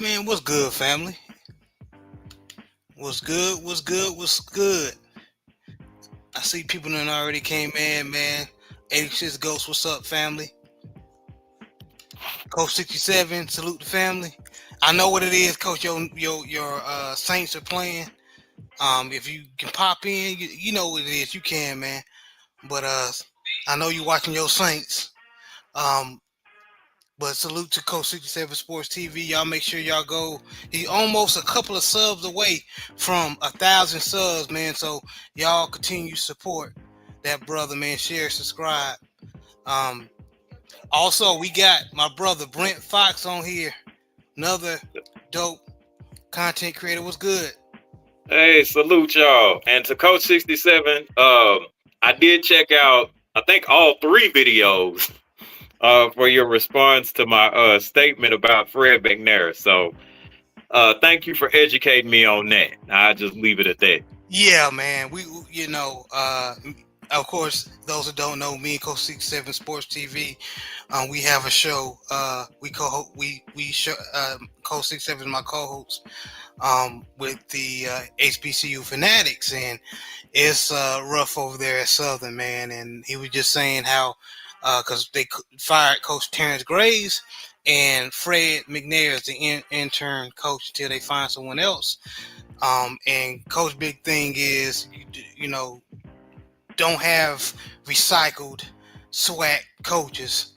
Man, what's good, family? What's good? What's good? What's good? I see people that already came in, man. 86 Ghost, what's up, family? Coach 67, salute the family. I know what it is, Coach. Your Saints are playing. If you can pop in, you know what it is. You can, man. But I know you watching your Saints. Um, But salute to Coach 67 Sports TV. Y'all make sure y'all go. He almost a couple of subs away from 1,000 subs, man. So y'all continue to support that brother, man. Share, subscribe. Um, Also, we got my brother Brent Fox on here. Another dope content creator. What's good? Hey, salute y'all. And to Coach 67, I did check out, I think, all three videos for your response to my statement about Fred McNair. So thank you for educating me on that. I'll just leave it at that. Yeah, man. Of course, those who don't know me, Coach 67 Sports TV, we have a show. We show Coach 67 is my co-host with the HBCU Fanatics, and it's rough over there at Southern, man. And he was just saying how because they fired Coach Terrence Graves, and Fred McNair is the intern coach until they find someone else. And Coach big thing is, don't have recycled SWAC coaches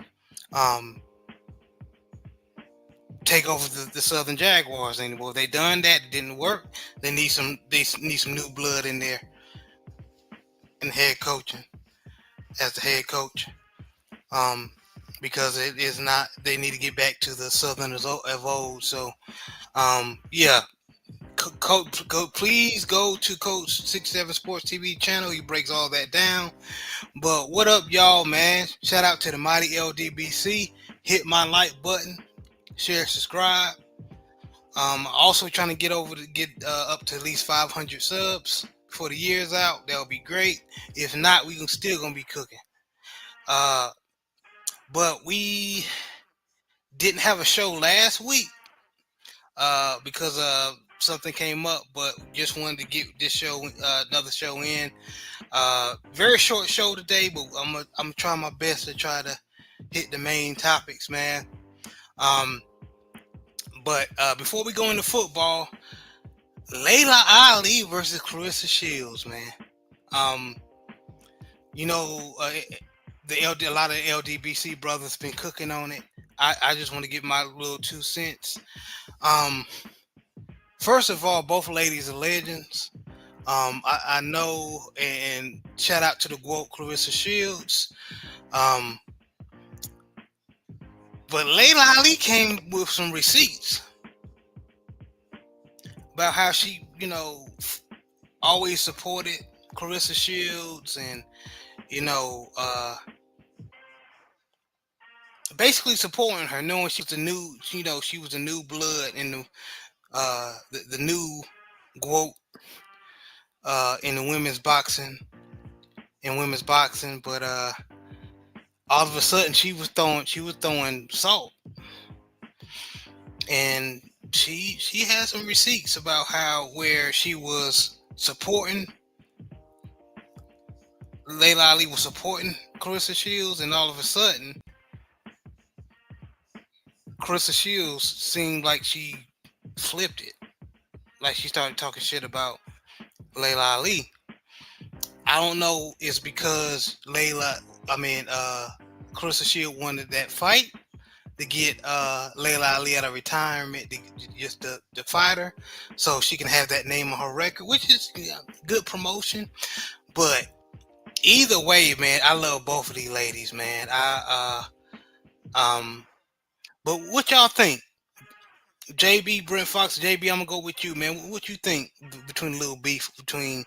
take over the Southern Jaguars anymore. They done that, it didn't work. They need some new blood in there in head coaching as the head coach. Because it is not. They need to get back to the Southerners of old. So yeah. Please go to Coach 67 Sports TV channel. He breaks all that down. But what up, y'all, man? Shout out to the mighty LDBC. Hit my like button, share, subscribe. Also trying to get up to at least 500 subs before the year's out. That'll be great. If not, we can still gonna be cooking. But we didn't have a show last week because something came up. But just wanted to get this show, another show in. Very short show today, but I'm trying my best to try to hit the main topics, man. But before we go into football, Laila Ali versus Claressa Shields, man. You know, a lot of LDBC brothers been cooking on it. I just want to give my little 2 cents. First of all, both ladies are legends. I know, and shout out to the GWOAT Claressa Shields. But Laila Ali came with some receipts about how she, always supported Claressa Shields, and basically supporting her, knowing she was a new blood in the new GWOAT in the women's boxing. But all of a sudden she was throwing salt, and she had some receipts about where she was supporting Laila Ali was supporting Claressa Shields, and all of a sudden Claressa Shields seemed like she flipped it, like she started talking shit about Laila Ali. I don't know, it's because Claressa Shields wanted that fight to get Laila Ali out of retirement, just to fight her, so she can have that name on her record, which is good promotion. But either way, man, I love both of these ladies, man. But what y'all think? JB, Brent Fox, JB, I'm gonna go with you, man. What you think between the little beef between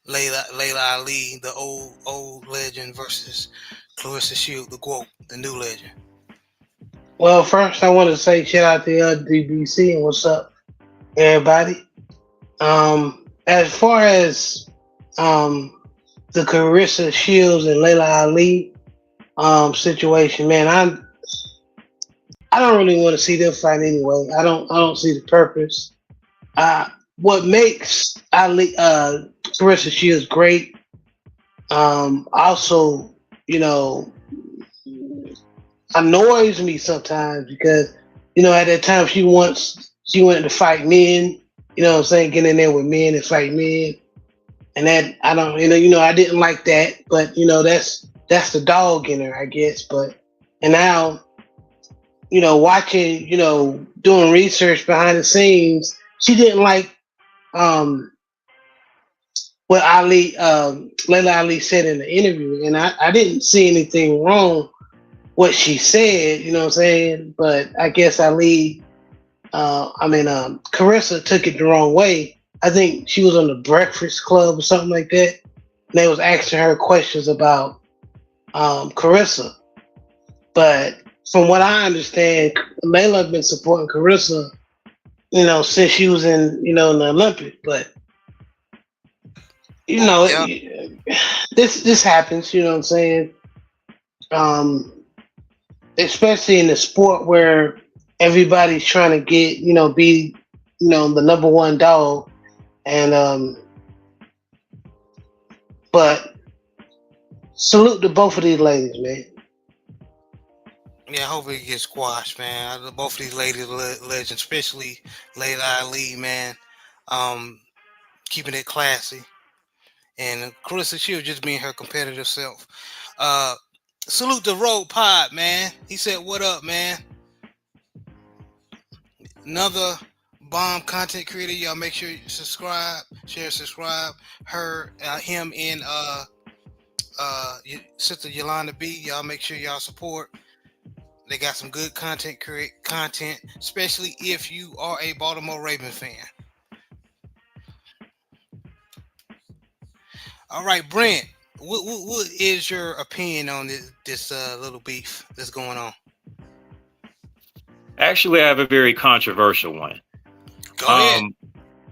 Laila Ali, the old legend, versus Claressa Shields, the GWOAT, the new legend? Well, first I want to say shout out to LDBC and what's up, everybody. As far as the Claressa Shields and Laila Ali situation, man, I don't really want to see them fight anyway. I don't see the purpose. What makes Ali Claressa Shields great, also, you know, annoys me sometimes because, at that time she wanted to fight men, what I'm saying, get in there with men and fight men. And that I don't, I didn't like that, but that's the dog in her, I guess. But and now, watching, doing research behind the scenes, she didn't like um what Layla Ali said in the interview, and I didn't see anything wrong what she said, you know what I'm saying? But I guess Claressa took it the wrong way. I think she was on the Breakfast Club or something like that. And they was asking her questions about Claressa. But from what I understand, Layla been supporting Claressa, since she was in the Olympic. But Yeah. this happens, you know what I'm saying? Um, Especially in the sport where everybody's trying to get, be, the number one dog. And but salute to both of these ladies, man. Yeah, hopefully it gets squashed, man. Both of these ladies legends, especially Layla Ali, man. Um, Keeping it classy. And Clarissa Shields just being her competitive self. Uh, Salute to Road Pod, man. He said, "What up, man? Another bomb content creator. Y'all make sure you subscribe, share, subscribe. Him, and Sister Yolanda B. Y'all make sure y'all support. They got some good content, especially if you are a Baltimore Raven fan." All right, Brent. What is your opinion on this little beef that's going on? Actually, I have a very controversial one. Go ahead.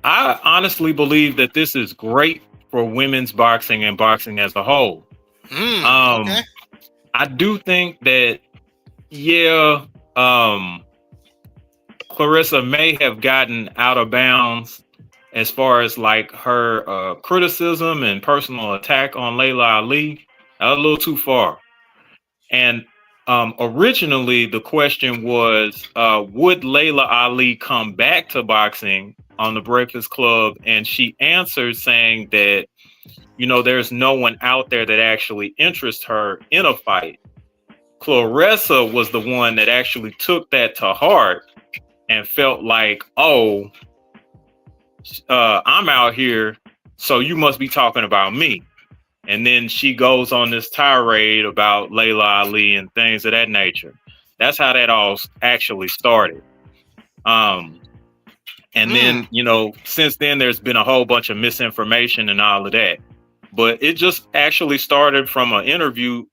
I honestly believe that this is great for women's boxing and boxing as a whole. Okay. I do think that, yeah, Claressa may have gotten out of bounds as far as like her criticism and personal attack on Layla Ali. A little too far. And originally, the question was, would Layla Ali come back to boxing on the Breakfast Club? And she answered saying that, there's no one out there that actually interests her in a fight. Claressa was the one that actually took that to heart and felt like, oh, I'm out here, so you must be talking about me. And then she goes on this tirade about Layla Ali and things of that nature. That's how that all actually started. And then, since then, there's been a whole bunch of misinformation and all of that. But it just actually started from an interview,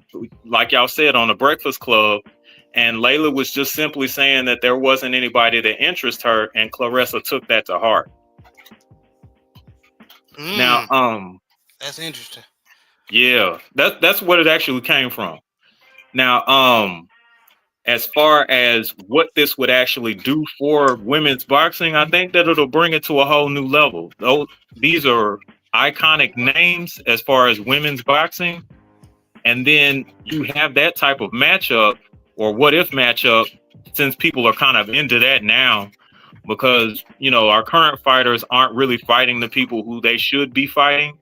like y'all said, on the Breakfast Club. And Layla was just simply saying that there wasn't anybody that interests her. And Claressa took that to heart. Now, that's interesting. Yeah, that's what it actually came from. Now, as far as what this would actually do for women's boxing, I think that it'll bring it to a whole new level. These are iconic names as far as women's boxing. And then you have that type of matchup or what if matchup, since people are kind of into that now, because, our current fighters aren't really fighting the people who they should be fighting.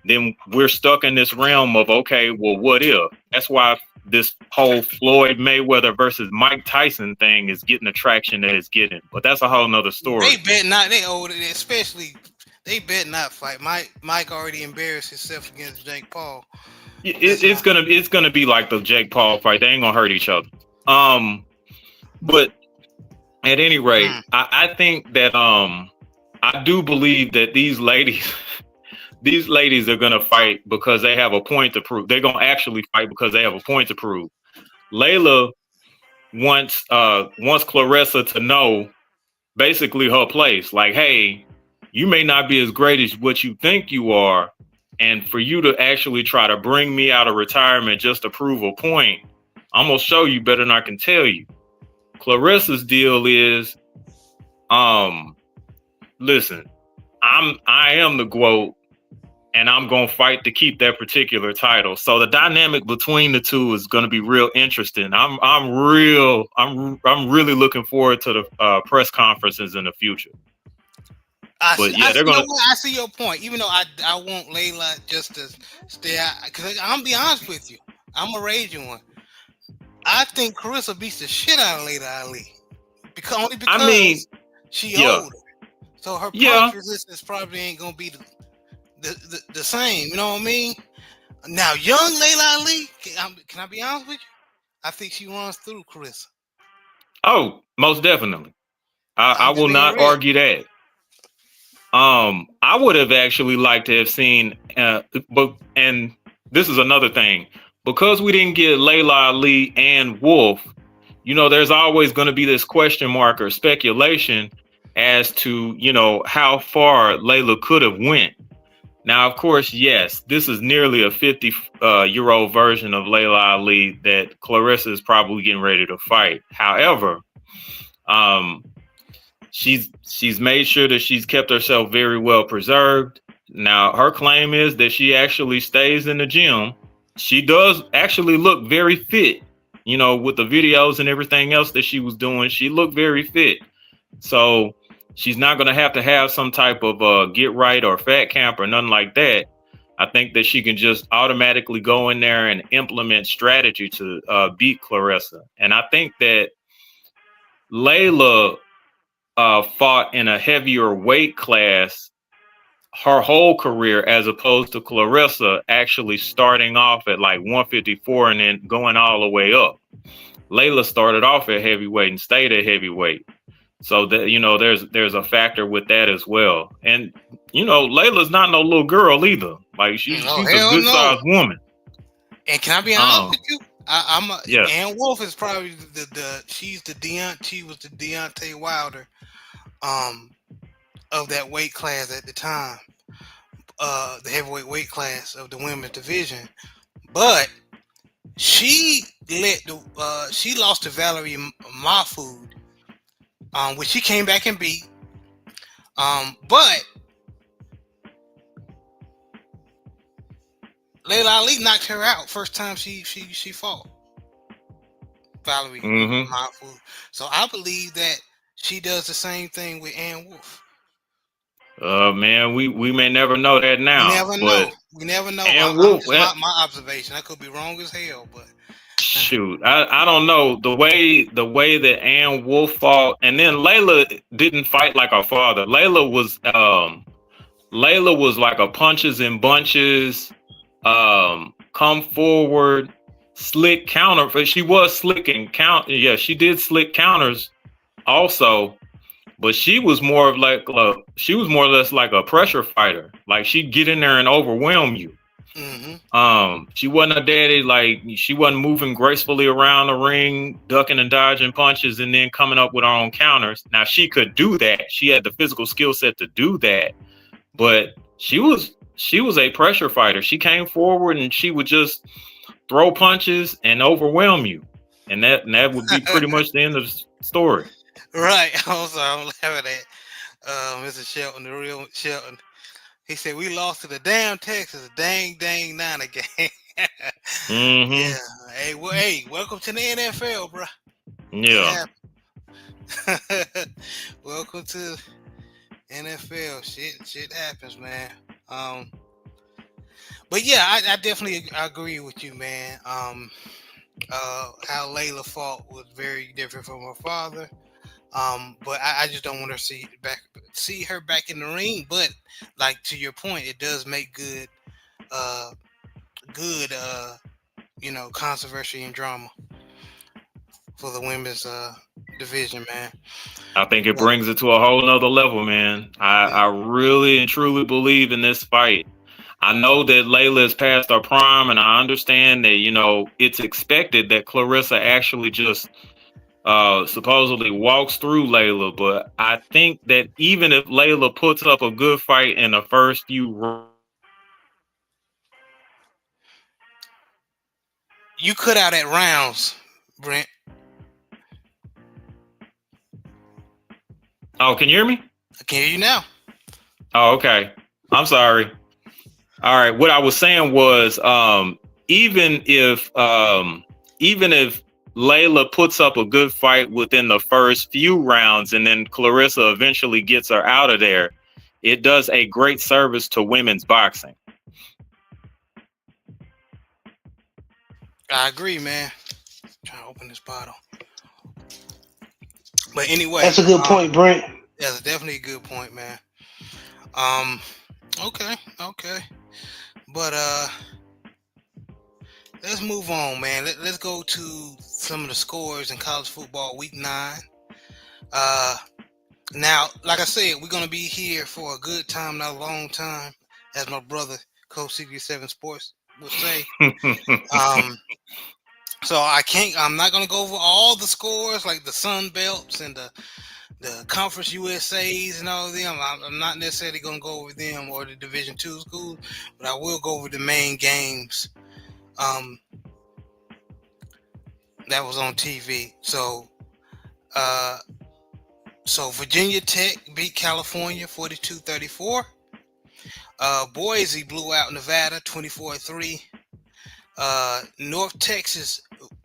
Then we're stuck in this realm of, okay, well, what if? That's why this whole Floyd Mayweather versus Mike Tyson thing is getting the traction that it's getting. But that's a whole nother story. They bet not. Especially they bet not fight. Mike already embarrassed himself against Jake Paul. It's gonna be like the Jake Paul fight. They ain't gonna hurt each other. But at any rate, I think that I do believe that these ladies. These ladies are going to fight because they have a point to prove. They're going to actually fight because they have a point to prove. Layla wants Claressa to know basically her place. Like, hey, you may not be as great as what you think you are. And for you to actually try to bring me out of retirement just to prove a point, I'm going to show you better than I can tell you. Claressa's deal is, listen, I am the GOAT, and I'm gonna fight to keep that particular title. So the dynamic between the two is gonna be real interesting. I'm really looking forward to the press conferences in the future. But yeah, they're You know gonna. what? I see your point. Even though I want Layla just to stay out, because I'm gonna be honest with you, I'm a raging one. I think Claressa beats the shit out of Layla Ali only I mean, because she yeah, older, so her yeah. punch resistance probably ain't gonna be the same. You know what I mean? Now, young Layla Ali, can I be honest with you? I think she runs through Claressa. Oh, most definitely. I I'm just will being not real. argue that. I would have actually liked to have seen, but and this is another thing, because we didn't get Layla Ali and Wolf. There's always going to be this question mark or speculation as to how far Layla could have went. Now, of course, yes, this is nearly a 50-year old version of Layla Ali that Claressa is probably getting ready to fight. However, um, she's made sure that she's kept herself very well preserved. Now, her claim is that she actually stays in the gym. She does actually look very fit, with the videos and everything else that she was doing. She looked very fit. So she's not going to have some type of get right or fat camp or nothing like that. I think that she can just automatically go in there and implement strategy to beat Claressa. And I think that Layla fought in a heavier weight class her whole career, as opposed to Claressa actually starting off at like 154 and then going all the way up. Layla started off at heavyweight and stayed at heavyweight. So that there's a factor with that as well. And Layla's not no little girl either. Like Oh she's a hell good no! sized woman. And can I be honest Um, with you? yeah. Ann Wolf is probably she was the Deontay Wilder um of that weight class at the time, the heavyweight weight class of the women's division. But she lost to Valerie Mahfoud, which she came back and beat. But Layla Ali knocked her out first time she fought Valerie Mm-hmm. Mahfoud. So I believe that she does the same thing with Ann Wolf. Man, we may never know that We now, never but know. We never know. and I'm Wolf. just my observation. I could be wrong as hell, but Shoot, I don't know the way that Ann Wolf fought, and then Layla didn't fight like her father. Layla was like a punches and bunches, come forward, slick counter. But she was slick and count. Yeah, she did slick counters also, but she was more or less like a pressure fighter. Like she'd get in there and overwhelm you. mm-hmm. She wasn't a daddy, like she wasn't moving gracefully around the ring, ducking and dodging punches and then coming up with her own counters. Now she could do that. She had the physical skill set to do that, but she was a pressure fighter. She came forward and she would just throw punches and overwhelm you. And that would be pretty much the end of the story. Right. I'm sorry. I'm laughing at Mr. Shelton, the real Shelton. He said we lost to the damn Texas, dang Niner game. Mm-hmm. Yeah. Hey, welcome to the NFL, bro. Yeah. Welcome to NFL. Shit happens, man. But yeah, I definitely agree with you, man. How Layla fought was very different from her father. But I just don't want to see her back in the ring. But like to your point, it does make good, uh, good, controversy and drama for the women's division, man. I think it But, brings it to a whole nother level, man. I, yeah. I really and truly believe in this fight. I know that Layla is past her prime, and I understand that, it's expected that Claressa actually just supposedly walks through Layla. But I think that even if Layla puts up a good fight in the first few You cut out at rounds, Brent. Oh, can you hear me? I can hear you now. Oh, okay. I'm sorry. All right. What I was saying was, even if even if Layla puts up a good fight within the first few rounds, and then Claressa eventually gets her out of there, it does a great service to women's boxing. I agree, man. Trying to open this bottle. But anyway, That's a good point, Brent. that's definitely a good point, man. Um, okay. But let's move on, man. Let's go to some of the scores in college football week 9. Uh, Now, like I said, we're gonna be here for a good time, not a long time, as my brother, Coach 67 Sports, would say. Um, so I'm not gonna go over all the scores like the Sun Belts and the Conference USAs and all of them. I'm not necessarily gonna go over them or the Division II schools, but I will go over the main games um, that was on TV. So Virginia Tech beat California 42-34. Boise blew out Nevada 24-3. North Texas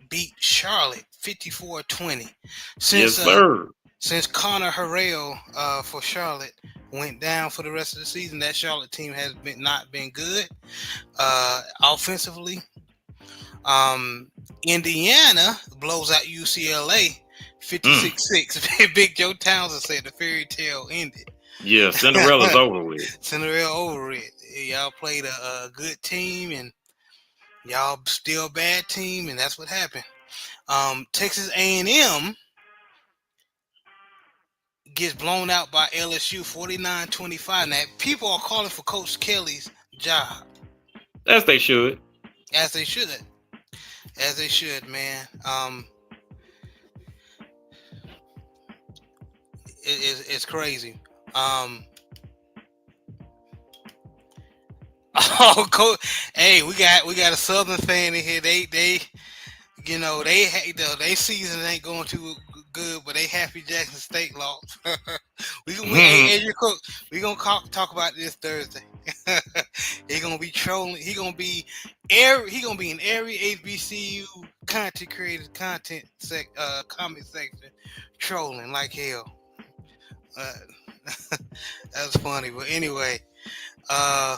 beat Charlotte 54-20. Yes, Since sir. since Connor Harrell for Charlotte went down for the rest of the season, that Charlotte team has not been good offensively. Indiana blows out UCLA 56-6. Big Joe Townsend said the fairy tale ended. Yeah, Cinderella's over with. Cinderella over it. Y'all played a good team, and y'all still a bad team, and that's what happened. Texas A&M gets blown out by LSU 49-25. Now, people are calling for Coach Kelly's job. As they should. As they should. As they should, man. It's crazy. Oh, Coach. Hey, we got a Southern fan in here. They they season ain't going too good, but they happy Jackson State lost. Hey, we gonna talk about this Thursday. He gonna be trolling. He gonna be in every HBCU content creator comment section trolling like hell. That's funny, but anyway, I'm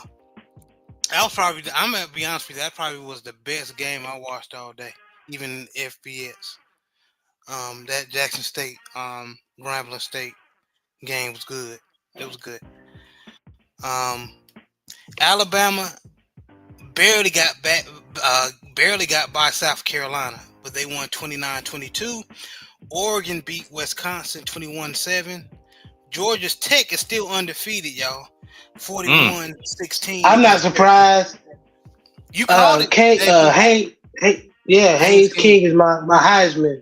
gonna be honest with you. That probably was the best game I watched all day, even FBS. That Jackson State, Grambling State game was good. It was good. Alabama barely got by South Carolina, but they won 29-22. Oregon beat Wisconsin 21-7. Georgia Tech is still undefeated, y'all. 41-16. I'm not surprised. You called it. Haynes King is my Heisman.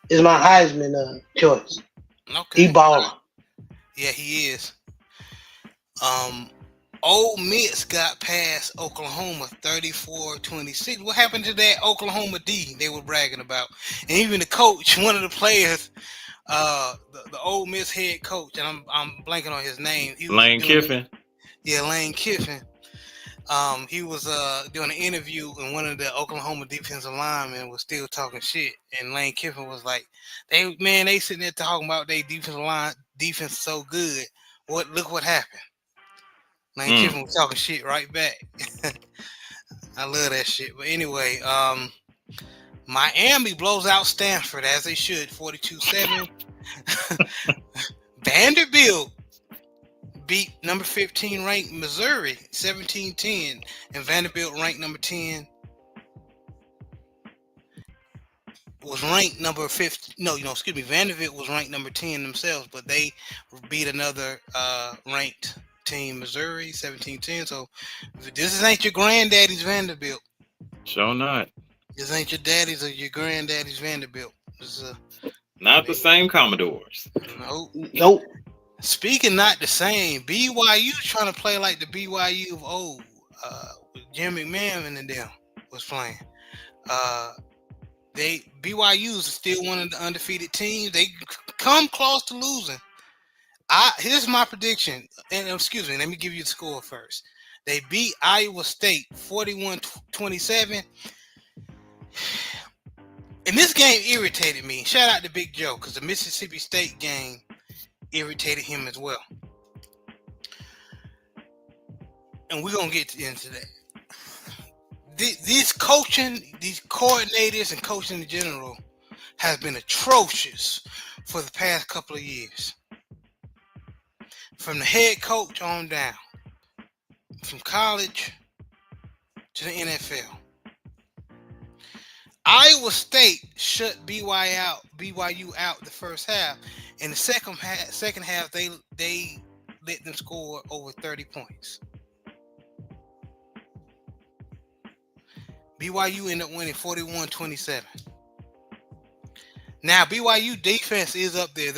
Is my Heisman choice. Okay. He balling. Yeah, he is. Ole Miss got past Oklahoma 34-26. What happened to that Oklahoma D they were bragging about? And even the coach, one of the players, the Ole Miss head coach, and I'm blanking on his name. Lane Kiffin. Lane Kiffin. He was doing an interview, and one of the Oklahoma defensive linemen was still talking shit. And Lane Kiffin was like, they sitting there talking about their defense so good. Look what happened. Lane Kiffin was talking shit right back. I love that shit. But anyway, Miami blows out Stanford as they should, 42-7. Vanderbilt beat number 15 ranked Missouri 17-10, and Vanderbilt ranked number 10 was ranked number 15. Vanderbilt was ranked number 10 themselves, but they beat another ranked team, Missouri 17-10. So this ain't your granddaddy's Vanderbilt. Sure not. This ain't your daddy's or your granddaddy's Vanderbilt. This is not the same Commodores. Nope. Speaking not the same, BYU trying to play like the BYU of old. Jim McMahon and them was playing. BYU is still one of the undefeated teams. They come close to losing. Here's my prediction. And excuse me, let me give you the score first. They beat Iowa State 41-27. And this game irritated me. Shout out to Big Joe, because the Mississippi State game irritated him as well. And we're going to get into that. These coaching, these coordinators and coaching in general has been atrocious for the past couple of years. From the head coach on down. From college to the NFL. Iowa State shut BYU out the first half. In the second half, they let them score over 30 points. BYU ended up winning 41-27. Now BYU defense is up there.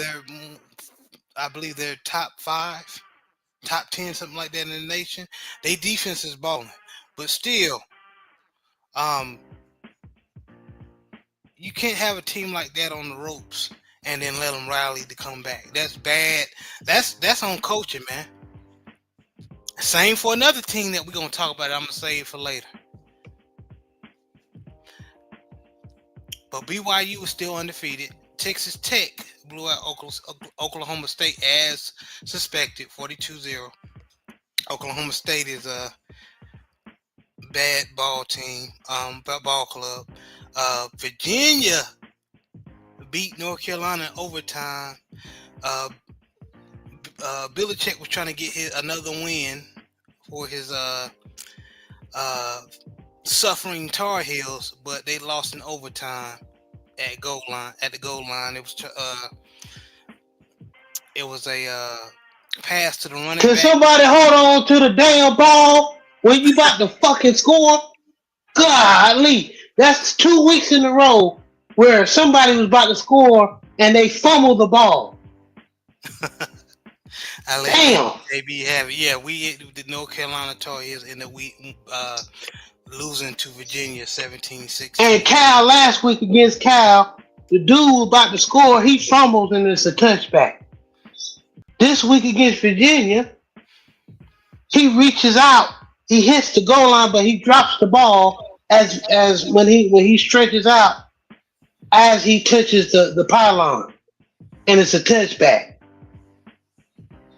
I believe they're top 5, top 10, something like that in the nation. Their defense is balling, but still, you can't have a team like that on the ropes and then let them rally to come back. That's bad. That's on coaching, man. Same for another team that we're gonna talk about. I'm gonna save for later. But BYU is still undefeated. Texas Tech blew out Oklahoma State as suspected, 42-0. Oklahoma State is a bad ball team, ball club. Virginia beat North Carolina in overtime. Belichick was trying to get another win for his suffering Tar Heels, but they lost in overtime at the goal line. It was a pass to the running back. Can somebody hold on to the damn ball when you about to fucking score? Golly, that's 2 weeks in a row where somebody was about to score and they fumbled the ball. Damn. They be having, we the North Carolina Tar Heels in the week losing to Virginia 17-16. And Cal last week against Cal, the dude was about to score, he fumbles and it's a touchback. This week against Virginia, he reaches out, he hits the goal line, but he drops the ball as when he stretches out as he touches the pylon, and it's a touchback.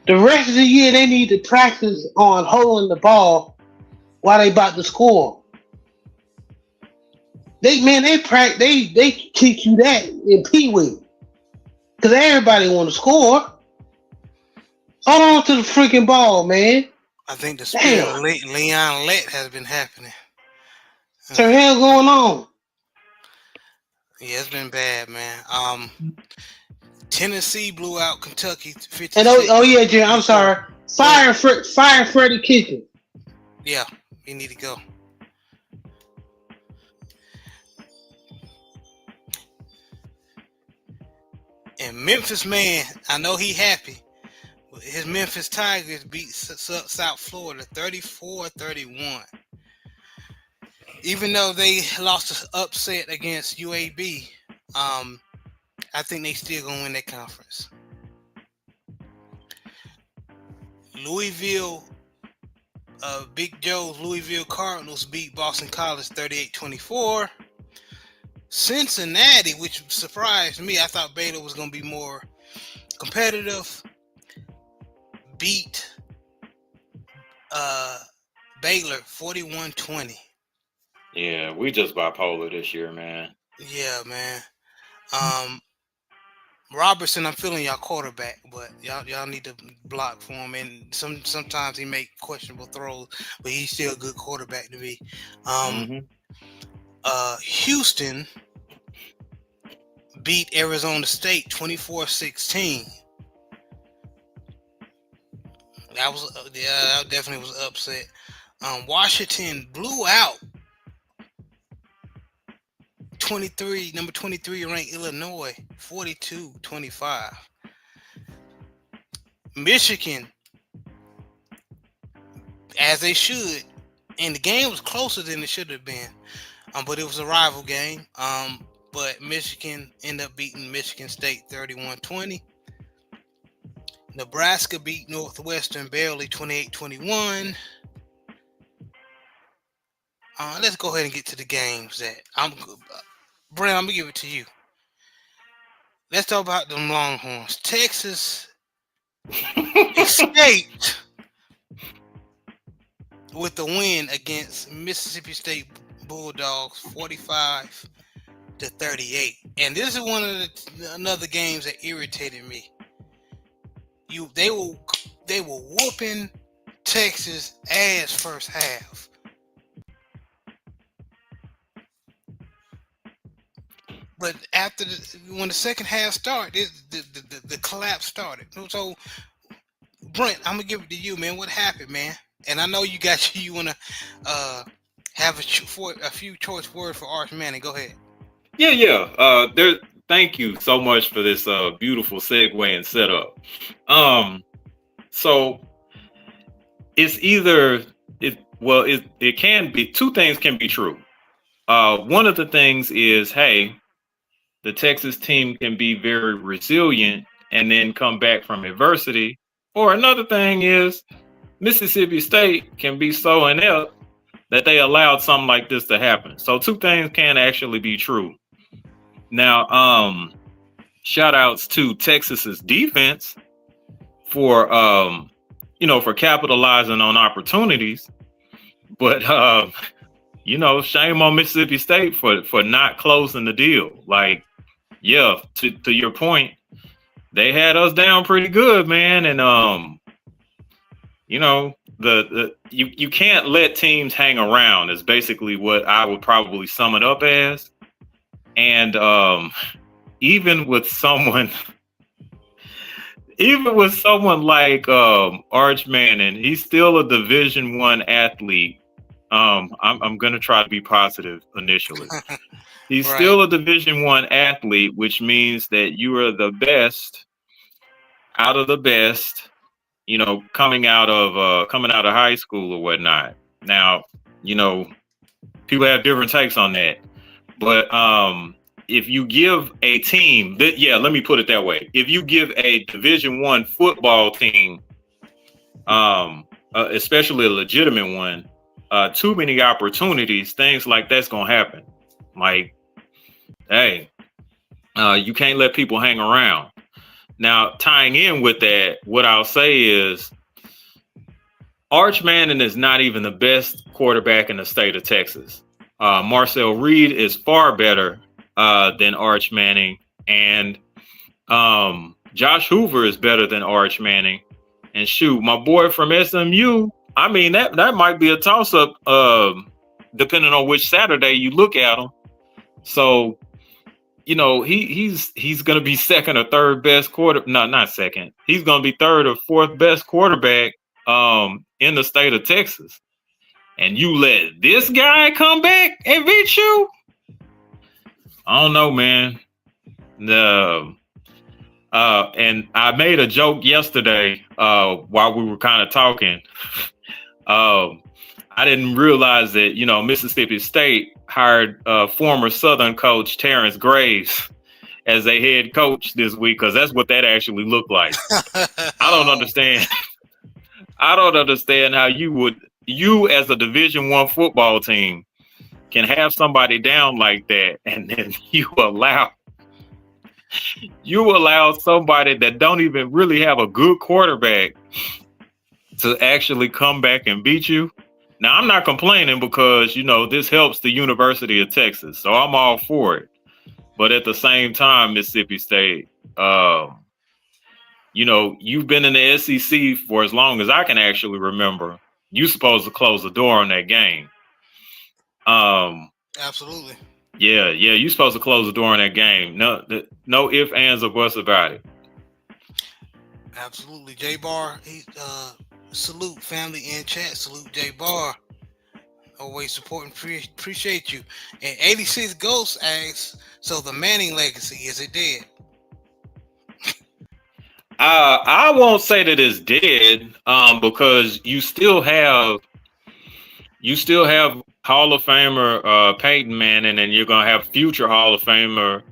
The rest of the year, they need to practice on holding the ball while they about to score. They teach you that in Pee Wee, because everybody want to score. Hold on to the freaking ball, man. I think the spirit of Leon Lett has been happening. What's the hell going on? Yeah, it's been bad, man. Tennessee blew out Kentucky 56. And Jim, I'm sorry. Fire Freddie Kitchens. Yeah, he need to go. And Memphis, man, I know he happy. His Memphis Tigers beat South Florida 34-31. Even though they lost an upset against UAB, I think they still gonna win that conference. Louisville, Big Joe's Louisville Cardinals beat Boston College 38-24. Cincinnati, which surprised me, I thought Baylor was gonna be more competitive, beat Baylor 41-20. Yeah, we just bipolar this year, man. Yeah, man. Robertson, I'm feeling y'all quarterback, but y'all need to block for him. And sometimes he make questionable throws, but he's still a good quarterback to be. Houston beat Arizona State 24-16. That definitely was upset. Washington blew out number 23 ranked Illinois 42-25. Michigan, as they should, and the game was closer than it should have been, but it was a rival game. But Michigan ended up beating Michigan State 31-20. Nebraska beat Northwestern barely 28-21. Let's go ahead and get to the games that Brent, I'm gonna give it to you. Let's talk about them Longhorns. Texas escaped with the win against Mississippi State Bulldogs 45-38. And this is one of another games that irritated me. They were whooping Texas ass first half. But after when the second half started, the collapse started. So, Brent, I'm gonna give it to you, man. What happened, man? And I know you got you want to have a few choice words for Arch Manning. Go ahead. Yeah. Thank you so much for this beautiful segue and setup. So it's either it can be two things can be true. One of the things is, hey, the Texas team can be very resilient and then come back from adversity. Or another thing is Mississippi State can be so inept that they allowed something like this to happen. So two things can actually be true. Now, shout outs to Texas's defense for for capitalizing on opportunities. But shame on Mississippi State for not closing the deal. Like, yeah, to your point, they had us down pretty good, man. And you can't let teams hang around is basically what I would probably sum it up as. And even with someone like Arch Manning, he's still a Division I athlete. I'm gonna try to be positive initially. He's Right. still a Division I athlete, which means that you are the best out of the best, coming out of high school or whatnot. Now, people have different takes on that. But if you give a team let me put it that way. If you give a Division I football team, especially a legitimate one, too many opportunities, things like that's gonna happen. Like, hey, you can't let people hang around. Now, tying in with that, what I'll say is Arch Manning is not even the best quarterback in the state of Texas. Marcel Reed is far better than Arch Manning, and Josh Hoover is better than Arch Manning. And shoot, my boy from SMU, I mean, that might be a toss-up, depending on which Saturday you look at him. So, he's going to be second or third best no, not second. He's going to be third or fourth best quarterback in the state of Texas. And you let this guy come back and beat you? I don't know, man. And I made a joke yesterday while we were kind of talking. I didn't realize that, Mississippi State hired former Southern coach Terrence Graves as a head coach this week, because that's what that actually looked like. I don't understand. I don't understand how you as a Division I football team can have somebody down like that, and then you allow somebody that don't even really have a good quarterback to actually come back and beat you. Now, I'm not complaining because, this helps the University of Texas, so I'm all for it. But at the same time, Mississippi State, you've been in the SEC for as long as I can actually remember. You're supposed to close the door on that game. Absolutely. Yeah, you're supposed to close the door on that game. No ifs, ands, or buts about it. Absolutely. J Bar, salute family in chat. Salute J Bar. Always supporting, appreciate you. And 86 Ghost asks, so the Manning legacy, is it dead? I won't say that it's dead, because you still have Hall of Famer Peyton Manning, and you're gonna have future Hall of Famer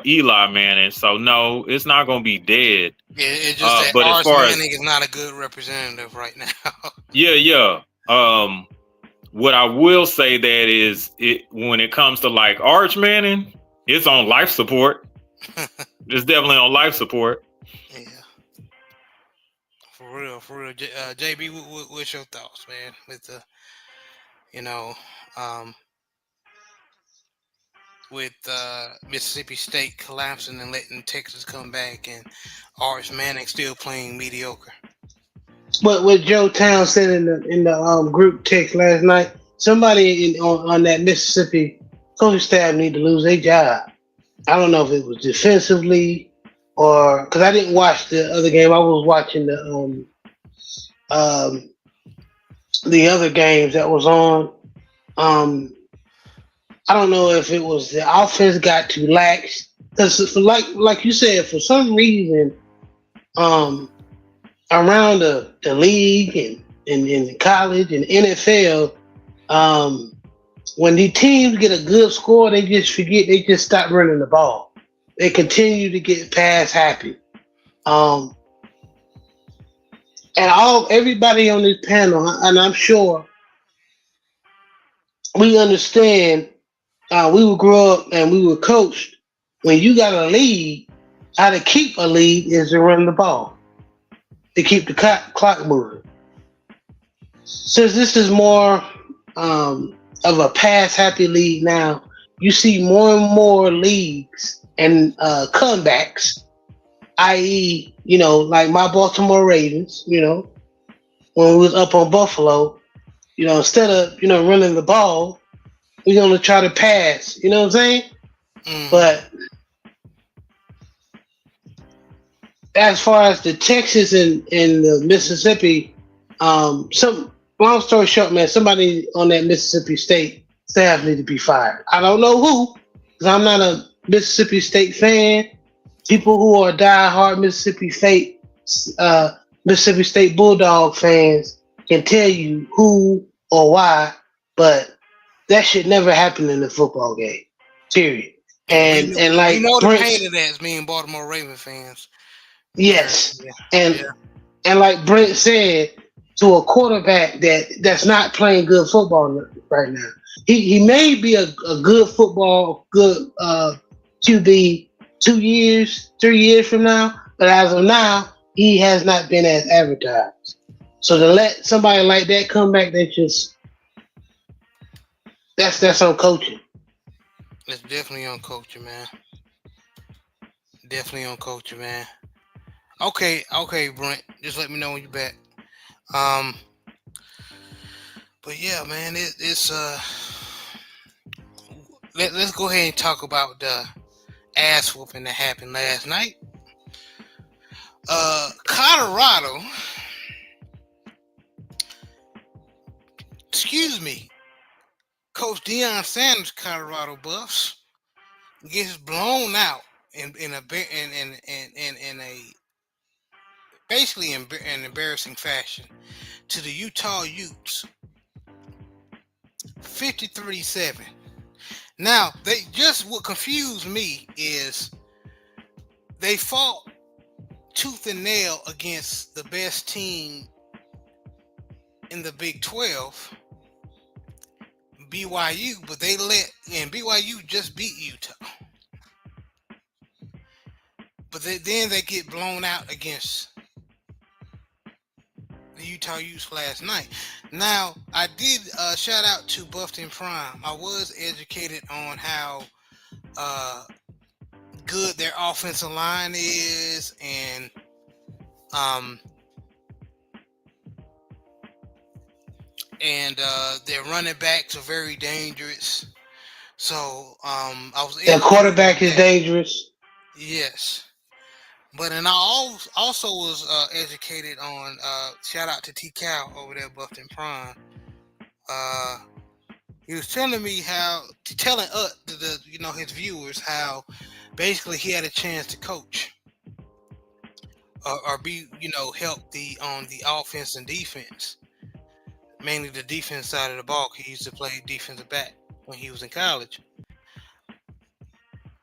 Eli Manning. So no, it's not gonna be dead. It's just that But as Arch far as Manning is not a good representative right now. yeah. What I will say that is it when it comes to like Arch Manning, it's on life support. It's definitely on life support. Yeah, for real, for real. JB, what's your thoughts, man? With the, you know, um, with Mississippi State collapsing and letting Texas come back, and Arch Manning still playing mediocre. But what Joe Town said in the group text last night, somebody on that Mississippi coaching staff need to lose their job. I don't know if it was defensively or because I didn't watch the other game. I was watching um, the other games that was on. Um, I don't know if it was the offense got too lax because, like you said, for some reason, um, around the league and in college and NFL, um, when the teams get a good score, they just forget. They just stop running the ball. They continue to get pass happy. Um, and everybody on this panel, and I'm sure we understand. We would grow up and we were coached. When you got a lead, how to keep a lead is to run the ball to keep the clock moving. Since this is more of a pass happy league now, you see more and more leagues and comebacks, i.e., like my Baltimore Ravens, when we was up on Buffalo, instead of, running the ball, we're going to try to pass, you know what I'm saying? But as far as the Texas and the Mississippi, some long story short, man, somebody on that Mississippi State staff need to be fired. I don't know who, because I'm not a Mississippi State fan. People who are diehard Mississippi State Bulldog fans can tell you who or why, but that should never happen in a football game. Period. And We like know the pain Brent, of that as being Baltimore Raven fans. yes, Yeah, and yeah. and like Brent said, to a quarterback that's not playing good football right now. He may be a good QB 2 years, 3 years from now, but as of now, he has not been as advertised. So to let somebody like that come back, that's on coaching. It's definitely on coaching, man. Definitely on coaching, man. Okay, Brent. Just let me know when you're back. Um, but yeah, man, it's let's go ahead and talk about the ass whooping that happened last night. Colorado, excuse me, Coach Deion Sanders, Colorado Buffs gets blown out in a basically in an embarrassing fashion to the Utah Utes, 53-7. Now, what confused me is they fought tooth and nail against the best team in the Big 12, BYU, but BYU just beat Utah. But then they get blown out against the Utah Utes last night. Now, I did shout out to Buffton Prime. I was educated on how good their offensive line is, and their running backs are very dangerous. So I was The educated quarterback on is that. dangerous. Yes. But and I also was educated on shout out to T Cal over there, Buffton Prime. He was telling me telling his viewers how basically he had a chance to coach or be help on the offense and defense. mainly the defense side of the ball. He used to play defensive back when he was in college,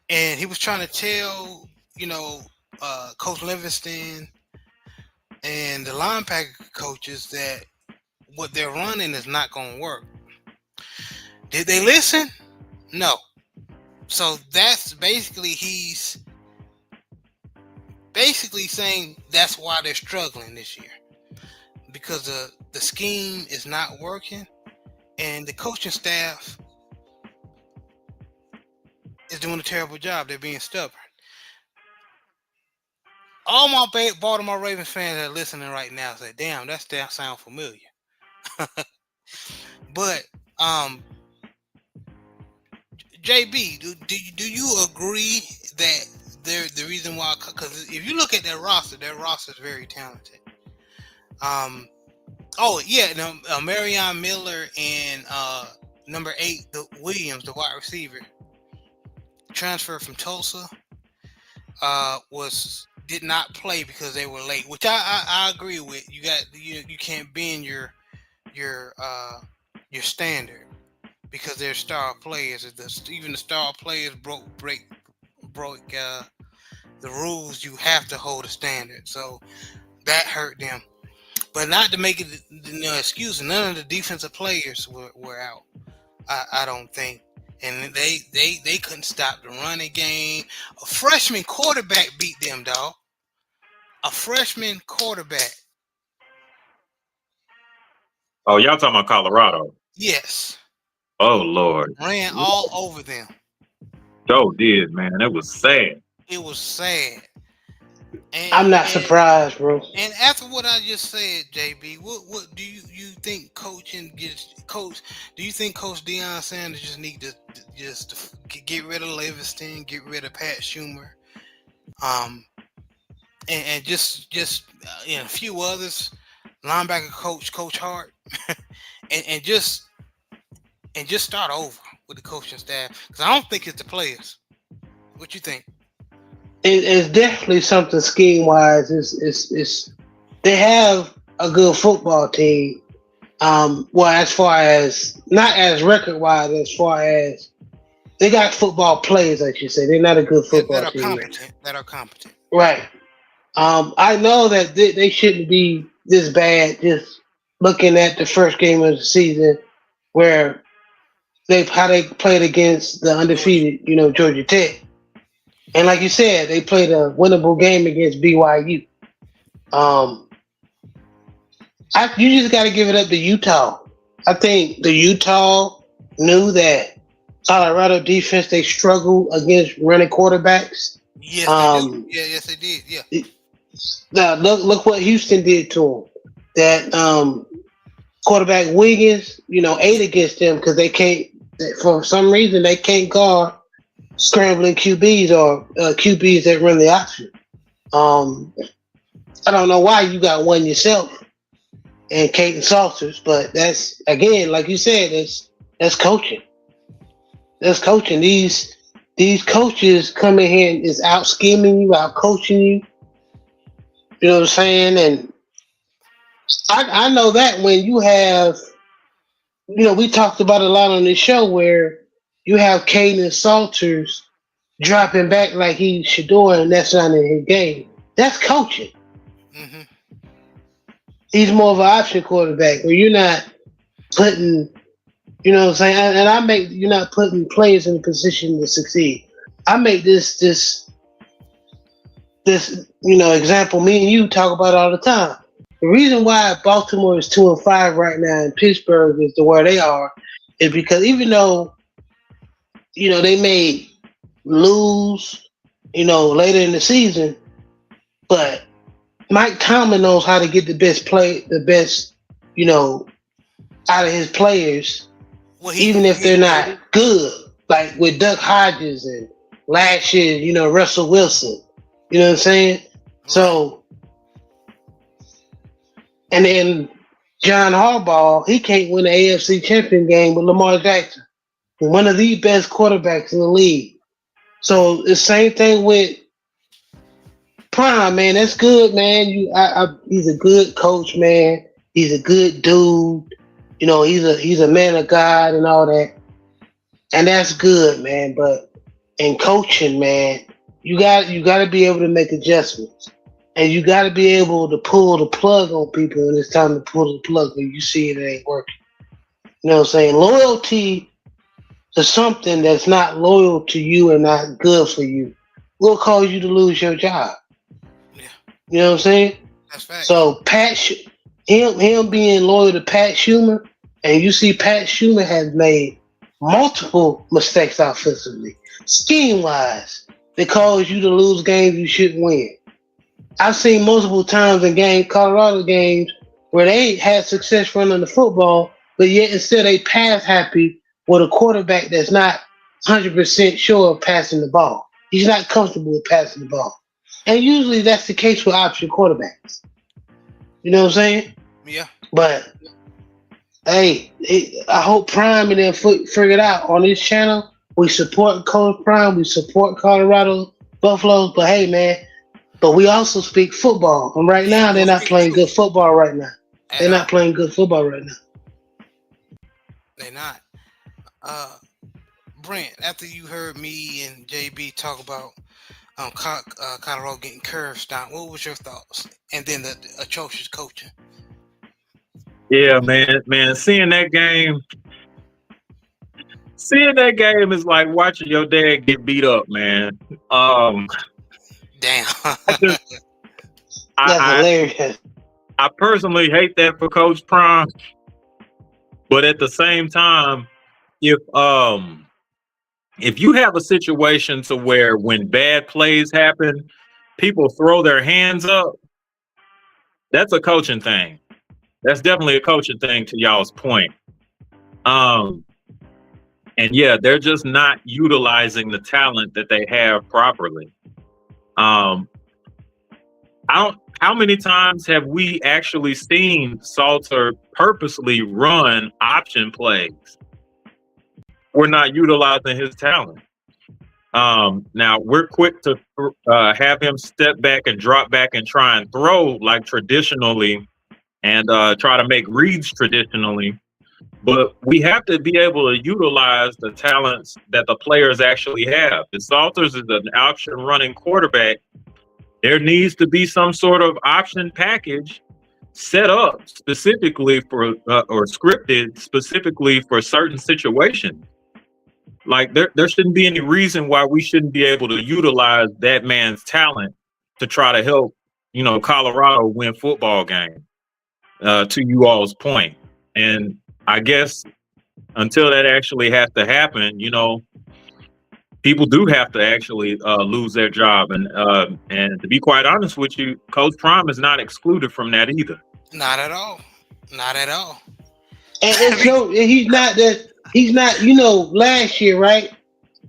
and he was trying to tell Coach Livingston and the linebacker coaches that what they're running is not going to work. Did they listen? No. So that's he's basically saying that's why they're struggling this year, because the scheme is not working and the coaching staff is doing a terrible job. They're being stubborn. All my Baltimore Ravens fans that are listening right now say, "Damn, that sound familiar." But JB, do you agree that the reason why? Because if you look at their roster is very talented. Oh yeah, no, Marion Miller and number 8, the Williams, the wide receiver, transferred from Tulsa. Did not play because they were late, which I agree with. You can't bend your standard because they're star players. Even the star players broke the rules. You have to hold a standard, so that hurt them. But not to make it excuse. None of the defensive players were out. I don't think. And they couldn't stop the running game. A freshman quarterback beat them, dog. A freshman quarterback. Oh, y'all talking about Colorado? Yes. Oh Lord. Ran all over them. Joe did, man. It was sad. It was sad. I'm not surprised, bro. And after what I just said, JB, what do you think coaching gets coach? Do you think Coach Deion Sanders just need to get rid of Livingston, get rid of Pat Schumer, and just a few others, linebacker Coach Hart, and just start over with the coaching staff? Because I don't think it's the players. What you think? It's definitely something scheme wise. It's they have a good football team. Well, as far as not as record wise, as far as they got football players, I should say. They're not a good football team. That are competent. Right. I know that they shouldn't be this bad. Just looking at the first game of the season, where how they played against the undefeated, Georgia Tech. And like you said, they played a winnable game against BYU. You just got to give it up to Utah. I think the Utah knew that Colorado defense, they struggle against running quarterbacks. Yes, they do. Yes, they did. Yeah. Now look what Houston did to them. That quarterback Wiggins, ate against them because they can't. For some reason, they can't guard scrambling QBs or QBs that run the option. I don't know why you got one yourself and Caden Salters, but that's again, like you said, that's coaching. That's coaching. These coaches come in here and is out scheming you, out coaching you. You know what I'm saying? And I know that when you have, we talked about a lot on this show where you have Caden Salters dropping back like he should do, and that's not in his game. That's coaching. Mm-hmm. He's more of an option quarterback where you're not putting, you know what I'm saying? And you're not putting players in a position to succeed. I make this example me and you talk about all the time. The reason why Baltimore is 2-5 right now and Pittsburgh is the where they are is because even though, they may lose, later in the season, but Mike Tomlin knows how to get the best, out of his players, even if they're not good. Like with Duck Hodges and last year, Russell Wilson. You know what I'm saying? Right. So, and then John Harbaugh, he can't win the AFC champion game with Lamar Jackson, one of the best quarterbacks in the league. So the same thing with Prime, man. That's good, man. He's a good coach, man. He's a good dude. He's a man of God and all that, and that's good, man. But in coaching, man, you got to be able to make adjustments, and you got to be able to pull the plug on people when it's time to pull the plug when you see it ain't working. You know what I'm saying? Loyalty to something that's not loyal to you and not good for you will cause you to lose your job. Yeah, You know what I'm saying? that's facts. So him being loyal to Pat Schumer, and you see Pat Schumer has made multiple mistakes offensively, scheme wise, that cause you to lose games you shouldn't win. I've seen multiple times in Colorado games, where they had success running the football, but yet instead they pass happy with a quarterback that's not 100% sure of passing the ball. He's not comfortable with passing the ball. And usually that's the case with option quarterbacks. You know what I'm saying? Yeah, But hey, I hope Prime and them figured out on this channel. We support Coach Prime. We support Colorado Buffaloes. But hey, man, but we also speak football. And right yeah. now, We they're don't not speak playing truth good football right now. at They're not all. playing good football right now. They're not. Uh, Brent, after you heard me and JB talk about Colorado getting curves down, what was your thoughts? And then the atrocious coaching. Yeah, man, seeing that game is like watching your dad get beat up, man. Damn. I just, That's I, hilarious. I personally hate that for Coach Prime, but at the same time, if if you have a situation to where when bad plays happen, people throw their hands up, that's a coaching thing. That's definitely a coaching thing to y'all's point. Um, and yeah, they're just not utilizing the talent that they have properly. Um, I don't. How many times have we actually seen Salter purposely run option plays? We're not utilizing his talent. Now we're quick to have him step back and drop back and try and throw like traditionally and try to make reads traditionally. But we have to be able to utilize the talents that the players actually have. If Salters is an option running quarterback, there needs to be some sort of option package set up specifically for or scripted specifically for certain situations. Like there shouldn't be any reason why we shouldn't be able to utilize that man's talent to try to help, Colorado win football game. To you all's point, and I guess until that actually has to happen, people do have to actually lose their job, and to be quite honest with you, Coach Prime is not excluded from that either. Not at all. Not at all. And I it's mean, no, he's not that. He's not. Last year, right,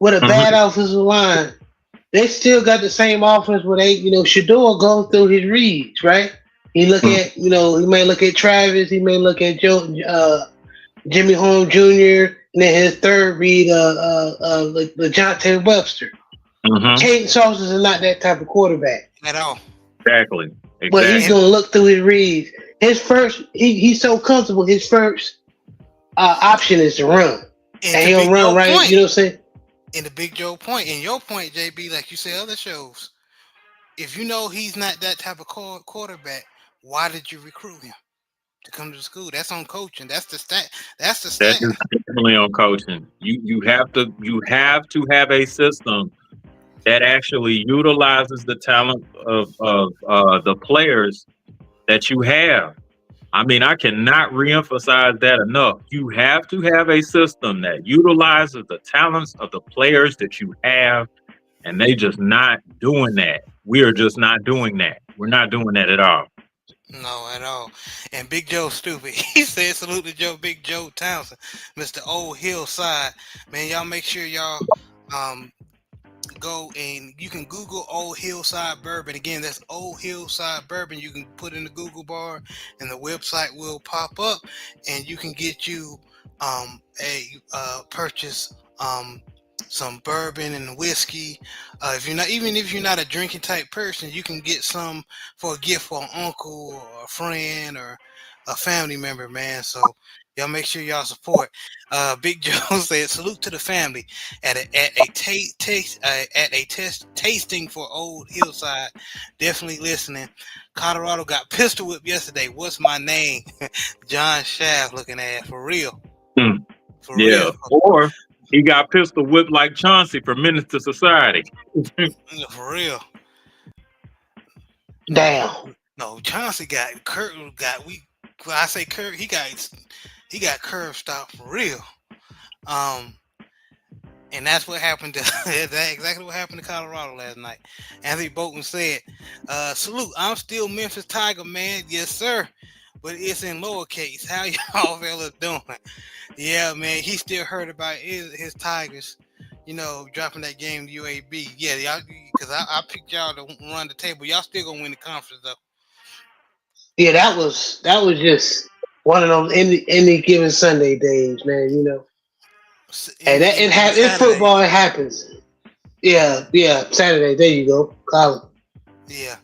with a Mhm. bad offensive line, they still got the same offense where Shador goes through his reads, right? He look Mhm. at, he may look at Travis, he may look at Jimmy Holmes Jr., and then his third read, LeJohntay Webster. Mhm. Caden Sauces is not that type of quarterback, at all. Exactly. but he's And gonna look through his reads. His first, he's so comfortable. His first option is to run, and and to he'll Big run Joe right. point, You know what I'm saying? and the Big Joe point, and your point, JB, like you say other shows, if you know he's not that type of quarterback, why did you recruit him to come to the school? That's on coaching. That's the stat. That's the That staff. is definitely on coaching. You have to have a system that actually utilizes the talent of the players that you have. I mean, I cannot reemphasize that enough. You have to have a system that utilizes the talents of the players that you have, and they just not doing that. We are just not doing that. We're not doing that at all. No, at all. And Big Joe stupid. He said salute to Joe, Big Joe Townsend, Mr. Old Hillside. Man, y'all make sure y'all um go and you can Google Old Hillside Bourbon. Again, that's Old Hillside Bourbon. You can put in the Google bar and the website will pop up and you can get you a purchase some bourbon and whiskey. If you're not a drinking type person, you can get some for a gift for an uncle or a friend or a family member, man. So y'all make sure y'all support. Big Joe said, "Salute to the family at a test tasting for Old Hillside. Definitely listening. Colorado got pistol whipped yesterday. What's my name? John Shaft looking at for real, Hmm. for Yeah. real, Or he got pistol whipped like Chauncey from Menace to Society. for real." Damn. No, Chauncey got Kurt got we. When I say Kurt, he got curve stopped for real. Um, and that's what happened to that's exactly what happened to Colorado last night. Anthony Bolton said, "Salute, I'm still Memphis Tiger, man. Yes, sir. But it's in lowercase. How y'all fellas doing? Yeah, man. He still heard about his Tigers. Dropping that game to UAB. Yeah, y'all, because I picked y'all to run the table. Y'all still gonna win the conference though. Yeah, that was just one of those any given Sunday days, man. And that it's Saturday. football. It happens. Yeah. Saturday. There you go. College. Yeah,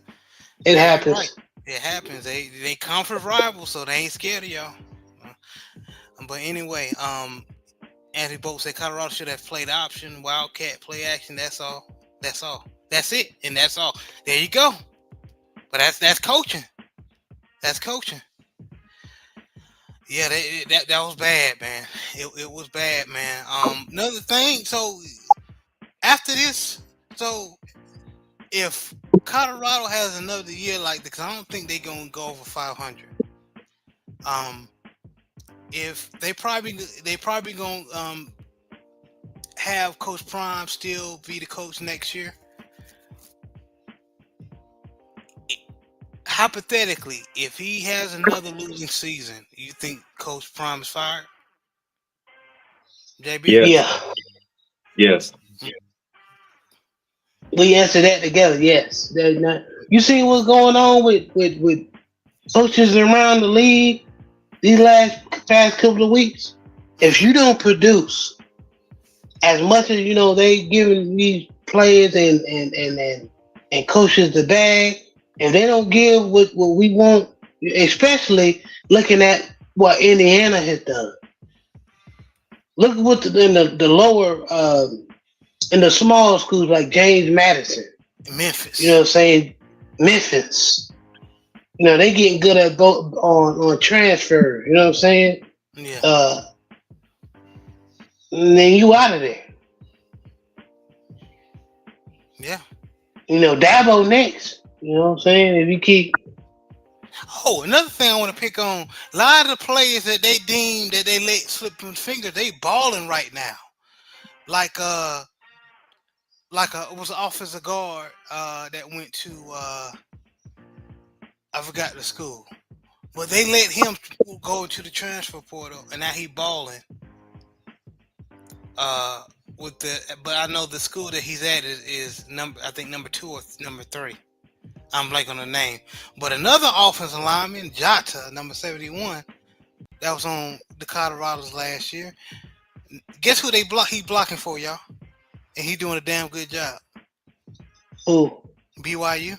It yeah, you're right. happens. It happens. They conference rivals, so they ain't scared of y'all. But anyway, Anthony Bolt said Colorado should have played option, wildcat, play action. That's all. That's all. That's it, and that's all. There you go. But that's coaching. That's coaching. Yeah, that was bad, man. It was bad, man. Another thing. So after this, so if Colorado has another year like this, I don't think they're gonna go over 500. Um, if they probably gonna have Coach Prime still be the coach next year. Hypothetically, if he has another losing season, you think Coach Prime is fired? JB? Yes. Yeah. Yes. We answer that together. Yes. You see what's going on with coaches around the league these past couple of weeks? If you don't produce as much as they giving these players and coaches the bag, and they don't give what we want, especially looking at what Indiana has done. Look at what in the lower in the small schools like James Madison. You know Memphis. what I'm saying? Memphis. They getting good at both on transfer. You know what I'm saying? Yeah. And then you out of there. Yeah. Dabo next. You know what I'm saying? If you keep Oh, another thing I want to pick on, a lot of the players that they deem that they let slip through the fingers, they balling right now. Like it was an offensive guard that went to I forgot the school. But they let him go into the transfer portal, and now he balling. But I know the school that he's at is I think number 2 or number 3. I'm blank on the name. But another offensive lineman, Jota, number 71, that was on the Colorados last year. Guess who he blocking for, y'all? And he doing a damn good job. who? BYU.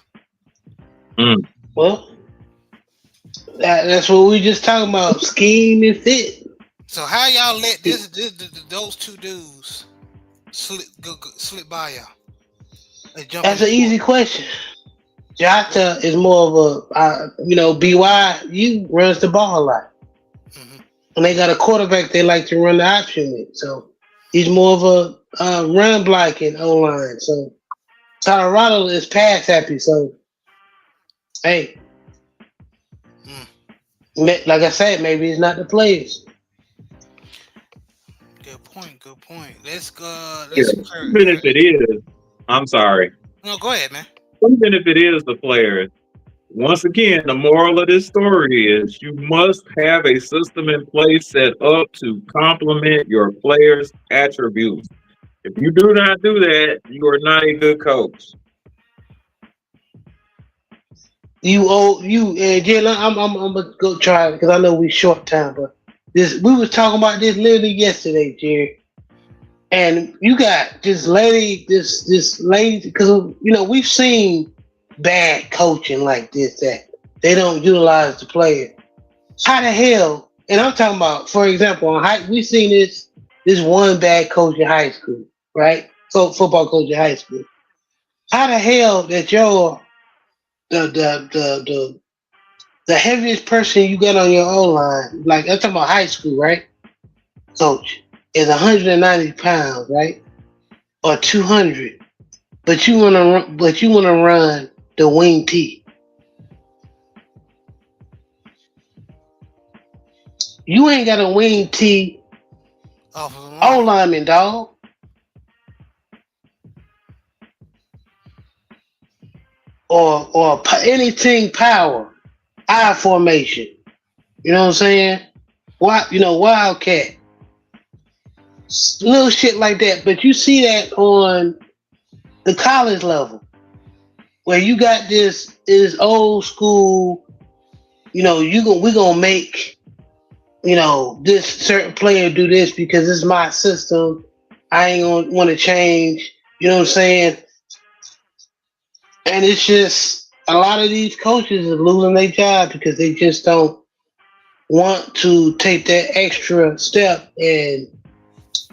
Mm. Well, that's what we just talking about. Scheme and fit. So how y'all let those two dudes slip by y'all? That's an easy question. Jota is more of BYU runs the ball a lot. Mm-hmm. And they got a quarterback they like to run the option with. So he's more of a run blocking O line. So Colorado is pass happy. So hey, like I said, maybe it's not the players. Good point. Let's go. Yeah. Even if it is, I'm sorry. No, go ahead, man. Even if it is the players, once again, the moral of this story is you must have a system in place set up to complement your players' attributes. If you do not do that, you are not a good coach. Jalen. I'm gonna go try it because I know we short time, but we was talking about this literally yesterday, Jerry. And you got this lady, because we've seen bad coaching like this that they don't utilize the player. How the hell? And I'm talking about, for example, we seen this one bad coach in high school, right? So football coach in high school. How the hell that the heaviest person you got on your O line, like I'm talking about high school, right? Coach is 190 pounds, right? Or 200, but you wanna run the wing T. You ain't got a wing T Offensive O line. lineman, dog, or anything power, I formation. You know what I'm saying? Wildcat, little shit like that. But you see that on the college level, where you got this old school. We gonna make this certain player do this because it's my system. I ain't gonna want to change. You know what I'm saying? And it's just a lot of these coaches are losing their job because they just don't want to take that extra step and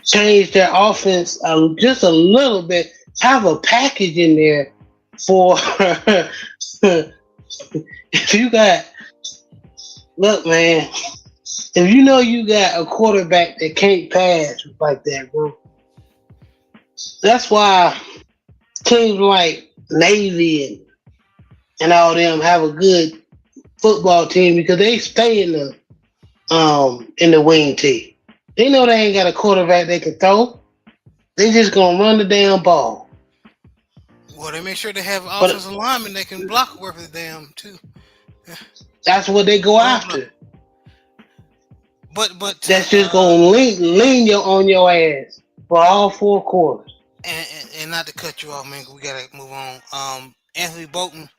change their offense just a little bit. Have a package in there for if you got look, man. If you got a quarterback that can't pass like that, bro, that's why teams like Navy and all them have a good football team because they stay in the wing team. They know they ain't got a quarterback they can throw. They just gonna run the damn ball. Well, they make sure they have But offensive linemen that can block worth of damn too. Yeah. that's what they go Run block. after. But That's just gonna lean on your ass for all 4 quarters. and not to cut you off, man, 'cause we gotta move on. Anthony Bolton,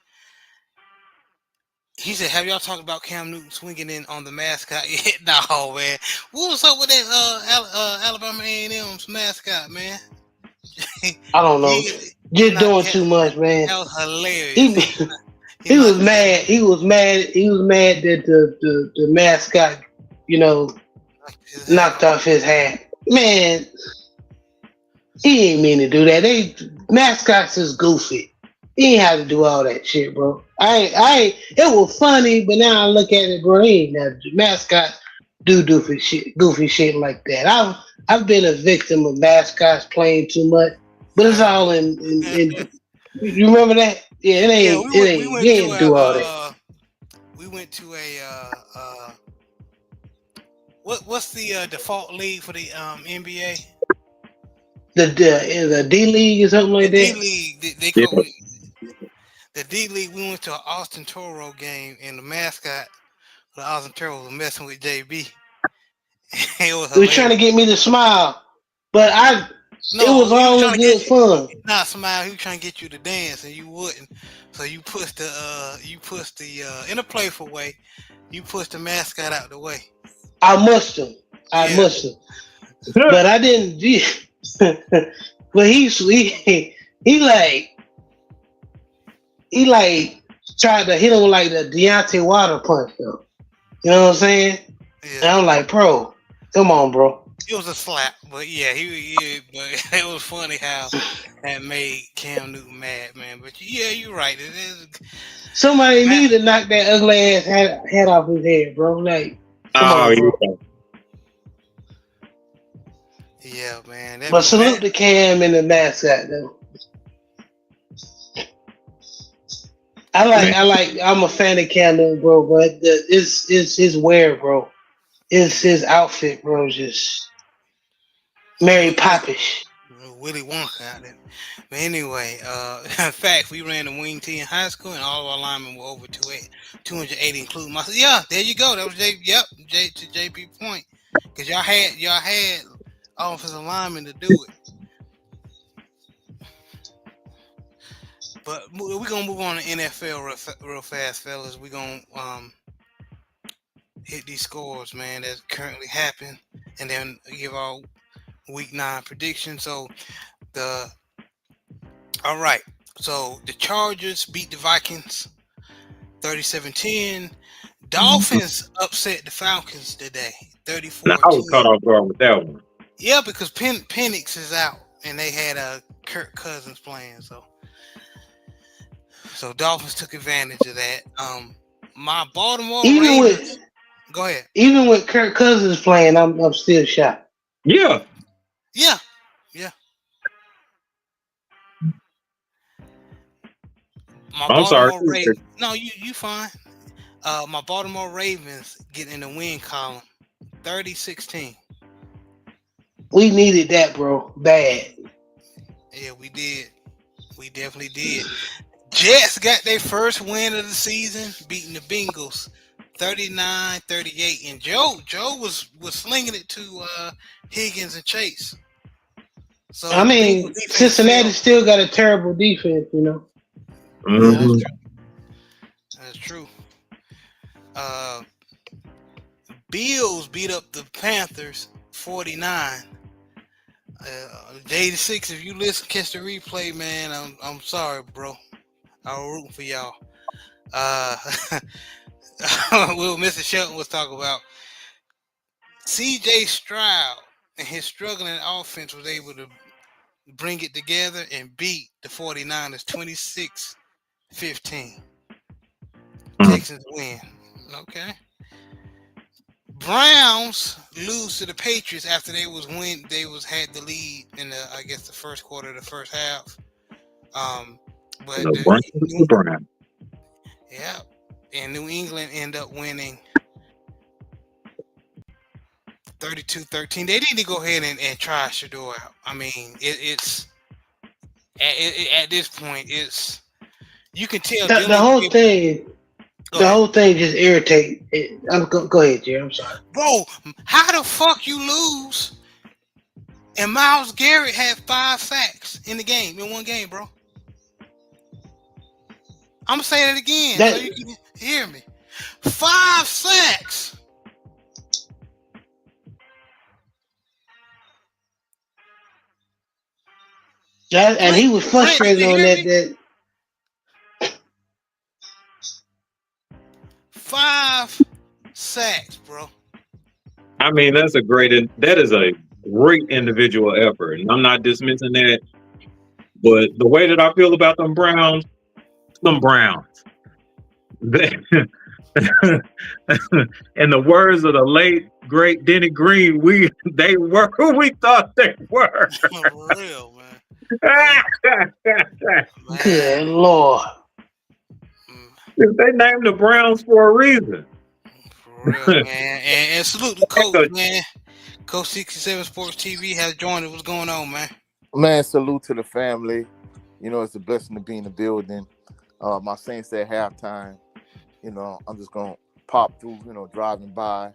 he said, "Have y'all talked about Cam Newton swinging in on the mascot yet?" No, man. What was up with that Alabama A&M's mascot, man? I don't know. he Just not doing that too much, man. was hilarious. He He he was knocked his mad. He was mad. He was mad that the mascot, you know, hat knocked off. off his hat. Man, he ain't mean to do that. They mascots is goofy. He ain't had to do all that shit, bro. It was funny, but now I look at it, bro. He ain't that mascots do goofy shit like that. I've been a victim of mascots playing too much, but it's all in. You remember that? Yeah, it Yeah, ain't. It we ain't. You went to ain't do all that. what's the default league for the NBA? The D League or something The like D that. League. They Yeah. call the D League. We went to an Austin Toro game, and the mascot for the Austin Toro was messing with JB. It was He was trying to hilarious. get me to smile, but it No, was he was all trying in to get good fun. not smile. He was trying to get you to dance, and you wouldn't. So you pushed the in a playful way. You pushed the mascot out the way. I must have. I Yeah. must have. But I didn't. But he like tried to hit him with like the Deontay Water punch though. You know what I'm saying? And Yeah. I'm like, bro, come on, bro. It was a slap, but yeah, but it was funny how that made Cam Newton mad, man. But yeah, you're right. It is, Somebody man. need to knock that ugly ass head off his head, bro. Like, come Oh, on, bro. yeah. Yeah, man. That But Matt, salute to Cam and the mascot though. Man. I'm a fan of Cam Newton, bro. But it's his wear, bro. It's his outfit, bro. Just Mary Poppins. Willy Wonka out there. But anyway, in fact, we ran the wing T in high school, and all of our linemen were over 280, including myself. Yeah, there you go. That was J. Yep, J to JP point, because y'all had offensive linemen to do it. But we're gonna move on to NFL real fast, fellas. We're gonna hit these scores, man, that's currently happening, and then give our Week 9 prediction. So the all right. So the Chargers beat the Vikings 37-10. Dolphins upset the Falcons today Now I was 34-10. caught off guard with that one. Yeah, because Penix is out and they had Kirk Cousins playing. So Dolphins took advantage of that. My Baltimore Even Ravens. with Go ahead. even with Kirk Cousins playing, I'm still shocked. Yeah, Yeah, yeah. My I'm sorry. Baltimore Ravens. No, you fine. My Baltimore Ravens get in the win column 30-16. We needed that, bro, bad. Yeah, we did. We definitely did. Jets got their first win of the season, beating the Bengals 39-38. And Joe was slinging it to Higgins and Chase. I So the Bengals mean, defense Cincinnati failed. still got a terrible defense, you know. Yeah, that's Hmm. true. That's true. Uh, Bills beat up the Panthers 49. 86. If you listen, catch the replay, man. I'm sorry, bro. I was rooting for y'all. Uh, Mr. Shelton was talking about C.J. Stroud and his struggling offense was able to bring it together and beat the 49ers 26-15. Texans win. Okay. Browns lose to the Patriots after they had the lead in the I guess the first quarter of the first half. But The Browns, the Browns. yeah, and New England end up winning 32-13. They need to go ahead and try Shador out. I mean, it's at this point, it's you can tell The, the Dylan whole Gabriel. thing, Go the ahead, whole thing just irritates. Go ahead, Jerry. I'm sorry. bro. How the fuck you lose? And Miles Garrett had 5 sacks in the game in one game, bro. I'm gonna say it again so That you can hear me. 5 sacks. and Brent, he was Brent, did frustrated you on hear that. me? 5 sacks, bro. I mean, that is a great individual effort, and I'm not dismissing that. But the way that I feel about them Browns, they, in the words of the late great Denny Green, they were who we thought they were. For real, man. They, man. Good lord. Mm, They named the Browns for a reason. For real, man. And salute the coach, man. Coach 67 Sports TV has joined us. What's going on, man? Man, salute to the family. You know, it's a blessing to be in the building. My Saints at halftime. You know, I'm just gonna pop through. You know, driving by,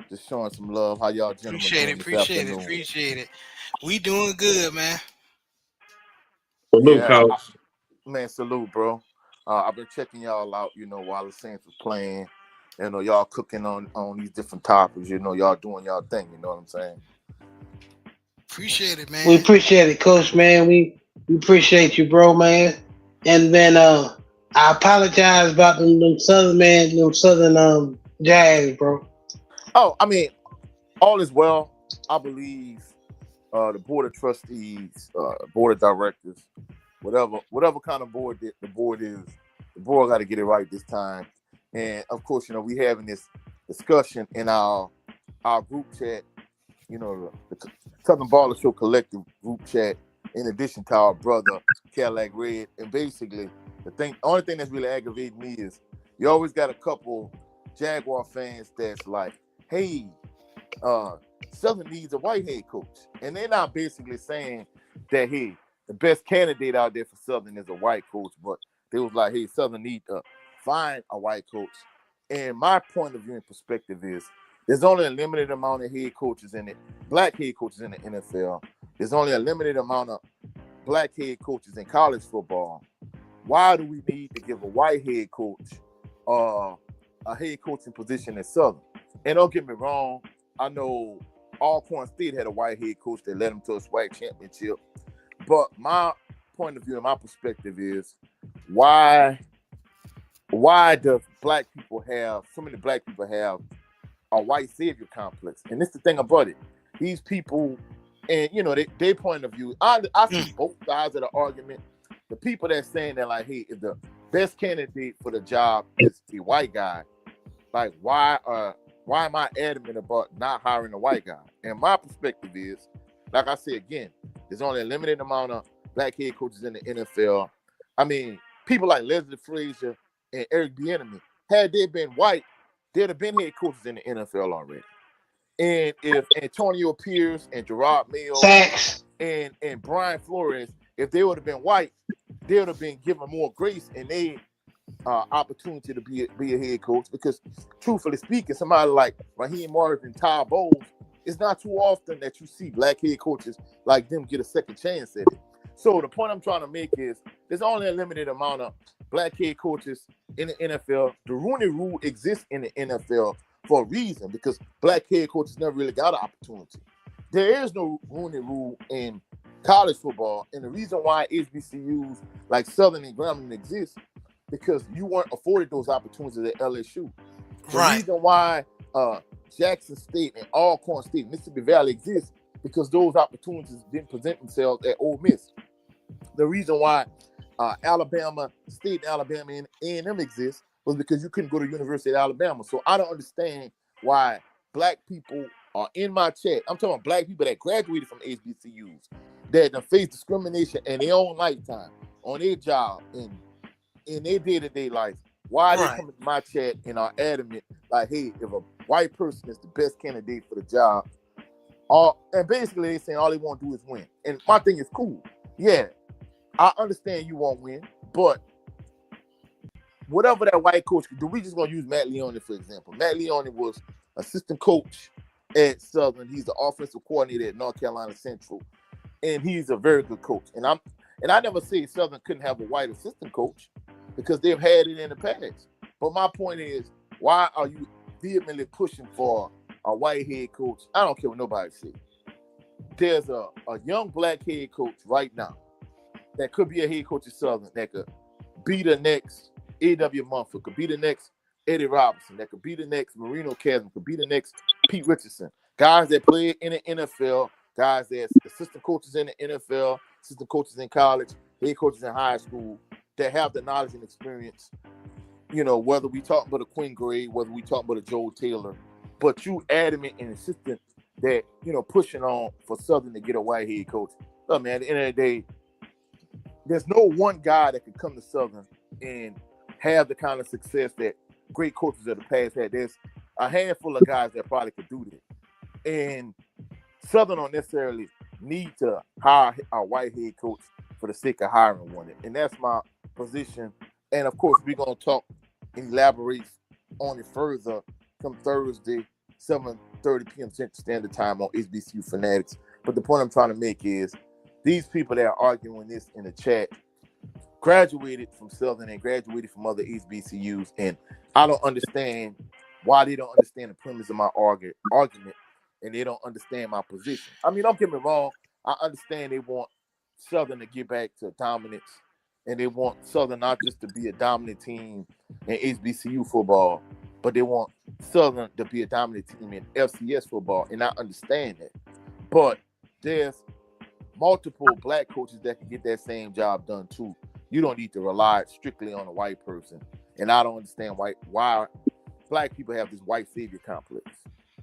just showing some love. How y'all gentlemen Appreciate doing it, this appreciate it, afternoon? appreciate it. We doing good, man. Salute, Yeah, coach. man, salute, bro. I've been checking y'all out. You know, while the Saints was playing. You know, y'all cooking on these different topics. You know, y'all doing y'all thing. You know what I'm saying? Appreciate it, We man. appreciate it, Coach, man. We appreciate you, bro, man. And then I apologize about them southern Jags, bro. Oh, I mean, all is well. I believe the board of trustees, board of directors, whatever kind of board the board is, the board got to get it right this time. And of course, you know, we having this discussion in our group chat, you know, the Southern Baller Show Collective group chat, in addition to our brother Cadillac Red. And basically, only thing that's really aggravating me is you always got a couple Jaguar fans that's like, hey, uh, Southern needs a white head coach. And they're not basically saying that, hey, the best candidate out there for Southern is a white coach, but they was like, hey, Southern need to find a white coach. And my point of view and perspective is there's only a limited amount of head coaches in it, black head coaches in the NFL. There's only a limited amount of black head coaches in college football. Why do we need to give a white head coach a head coaching position at Southern? And don't get me wrong, I know Alcorn State had a white head coach that led them to a SWAC championship. But my point of view and my perspective is why does so many black people have a white savior complex? And this the thing about it. These people, and their point of view, I see both sides of the argument. The people that's saying that, like, hey, if the best candidate for the job is a white guy, like, why am I adamant about not hiring a white guy? And my perspective is, like I said again, there's only a limited amount of black head coaches in the NFL. I mean, people like Leslie Frazier and Eric Bieniemy, had they been white, they'd have been head coaches in the NFL already. And if Antonio Pierce and Gerard Mayo and Brian Flores, if they would have been white, they would have been given more grace and they opportunity to be a head coach. Because truthfully speaking, somebody like Raheem Morris and Ty Bowles, it's not too often that you see black head coaches like them get a second chance at it. So the point I'm trying to make is there's only a limited amount of black head coaches in the NFL. The Rooney Rule exists in the NFL for a reason, because black head coaches never really got an opportunity. There is no Rooney Rule in college football, and the reason why HBCUs like Southern and Grambling exist, because you weren't afforded those opportunities at LSU. The reason why Jackson State and Alcorn State, Mississippi Valley exists, because those opportunities didn't present themselves at Ole Miss. The reason why Alabama State, Alabama, and A&M exist was because you couldn't go to University of Alabama. So I don't understand why black people are in my chat. I'm talking about black people that graduated from HBCUs, that face discrimination in their own lifetime, on their job, and in their day-to-day life. Why they come into my chat and are adamant, like, hey, if a white person is the best candidate for the job, and basically they're saying all they want to do is win. And my thing is cool. Yeah, I understand you won't win, but whatever that white coach can do, we just gonna use Matt Leone for example. Matt Leone was assistant coach at Southern. He's the offensive coordinator at North Carolina Central, and he's a very good coach. And I never say Southern couldn't have a white assistant coach, because they've had it in the past. But my point is, why are you vehemently pushing for a white head coach? I don't care what nobody says. There's a young black head coach right now that could be a head coach at Southern, that could be the next A.W. Mumford, could be the next Eddie Robinson, that could be the next Marino Chasm, could be the next Pete Richardson. Guys that play in the NFL, guys that's assistant coaches in the NFL, assistant coaches in college, head coaches in high school, that have the knowledge and experience, whether we talk about a Quinn Gray, whether we talk about a Joe Taylor, but you adamant and insistent that, pushing on for Southern to get a white head coach. Look, man, at the end of the day, there's no one guy that can come to Southern and have the kind of success that great coaches of the past had. There's a handful of guys that probably could do that. And Southern don't necessarily need to hire a white head coach for the sake of hiring one. And that's my position. And of course, we're going to talk and elaborate on it further come Thursday, 7:30 p.m. Central Standard Time on HBCU Fanatics. But the point I'm trying to make is these people that are arguing this in the chat graduated from Southern and graduated from other HBCUs. And I don't understand why they don't understand the premise of my argument, and they don't understand my position. I mean, don't get me wrong. I understand they want Southern to get back to dominance, and they want Southern not just to be a dominant team in HBCU football, but they want Southern to be a dominant team in FCS football, and I understand that. But there's multiple black coaches that can get that same job done too. You don't need to rely strictly on a white person, and I don't understand why black people have this white savior complex.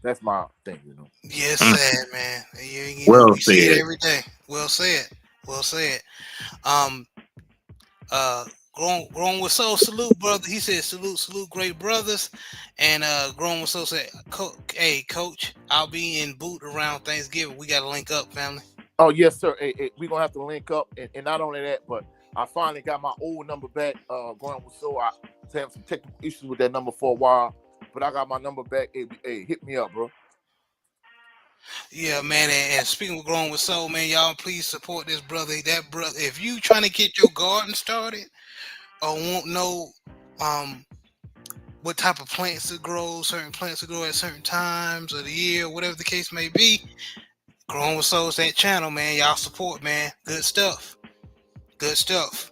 That's my thing, Yes, sad, man. You Well see it said. every day. Well said. Well said. Grown with Soul, salute, brother. He said, salute, great brothers. And Grown with Soul said, hey, coach, I'll be in Boot around Thanksgiving. We got to link up, family. Oh, yes, sir. Hey, we're going to have to link up. And not only that, but I finally got my old number back. Grown with Soul, I was having some technical issues with that number for a while, but I got my number back. Hey, hit me up, bro. Yeah, man. And speaking of Growing with Soul, man, y'all please support this brother. That brother, if you trying to get your garden started or want what type of plants to grow. Certain plants to grow at certain times of the year, whatever the case may be. Growing with Souls, that channel, man. Y'all support, man. Good stuff. Good stuff.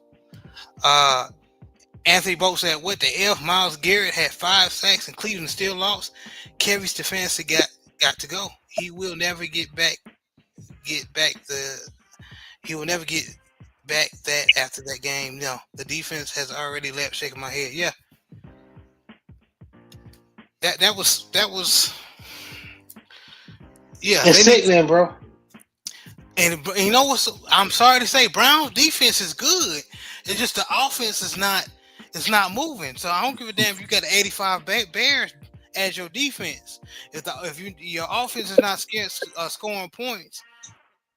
Anthony Boat said, "What the F? Myles Garrett had 5 sacks and Cleveland still lost. Kevin Stefanski got to go. He will never get back the. He will never get back that after that game. No, the defense has already left." Shaking my head. Yeah, that was. Yeah, It's sickening, bro. And you know what? I'm sorry to say, Brown's defense is good. It's just the offense is not. It's not moving. So I don't give a damn if you got 85 Bears as your defense. If your offense is not scoring points,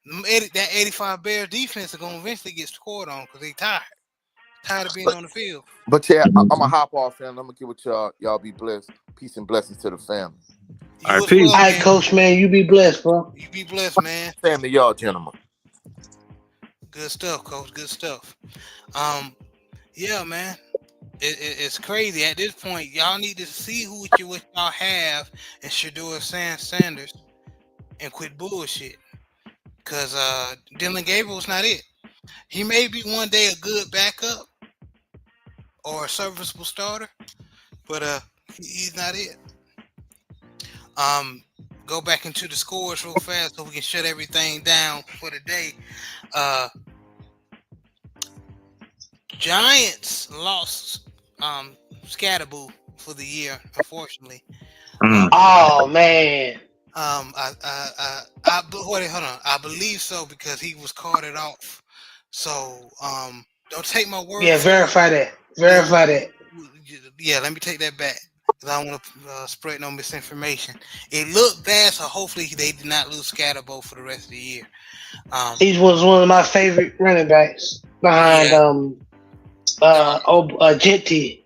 that 85 Bears defense is gonna eventually get scored on because they tired of being on the field. But yeah, I'm a hop off, fam. I'm gonna give it y'all be blessed. Peace and blessings to the family. All right, Well, peace. All right, Coach, man, you be blessed, bro. You be blessed, man. Family, y'all, gentlemen. Good stuff, Coach. Good stuff. Yeah, man. It's crazy at this point. Y'all need to see what y'all have and Shedeur Sanders and quit bullshit. Cause Dylan Gabriel's not it. He may be one day a good backup or a serviceable starter, but he's not it. Go back into the scores real fast so we can shut everything down for the day. Giants lost Scatterboo for the year, unfortunately. Oh man. Hold on. I believe so because he was carted off. So don't take my word. Yeah, verify that. Verify that. Yeah, let me take that back because I don't want to spread no misinformation. It looked bad, so hopefully they did not lose Scatterbo for the rest of the year. He was one of my favorite running backs behind Genty.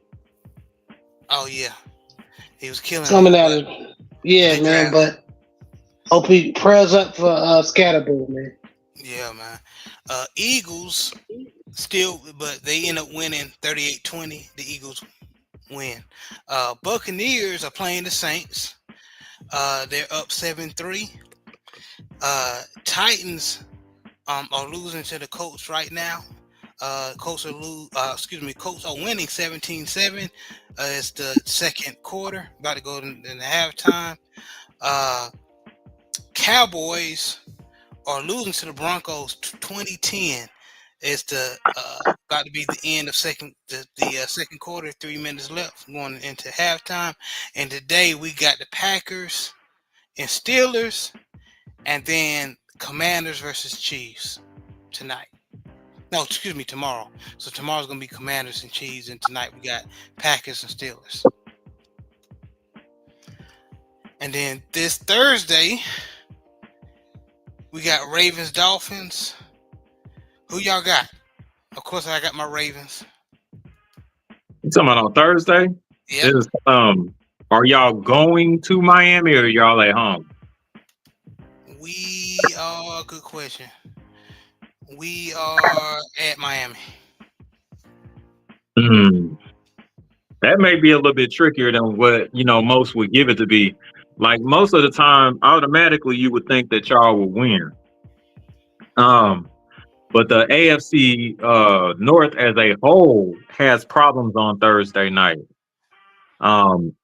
Oh yeah, he was killing. Coming out of man, but hope he prayers up for Scatterbo, man. Yeah, man. Eagles still, but they end up winning 38-20. The Eagles win. Buccaneers are playing the Saints. They're up 7-3. Titans are losing to the Colts right now. Colts are winning 17-7. It's the second quarter, about to go in the halftime. Cowboys are losing to the Broncos 2010. It's the about to be the end of second quarter. 3 minutes left, going into halftime. And today we got the Packers and Steelers, and then Commanders versus Chiefs tonight. No, excuse me, tomorrow. So tomorrow's gonna be Commanders and Chiefs, and tonight we got Packers and Steelers. And then this Thursday, we got Ravens Dolphins. Who y'all got? Of course, I got my Ravens. You talking about on Thursday? Yeah. Are y'all going to Miami or y'all at home? We are. Good question. We are at Miami. That may be a little bit trickier than what most would give it to be. Like most of the time, automatically you would think that y'all will win. But the AFC North as a whole has problems on Thursday night.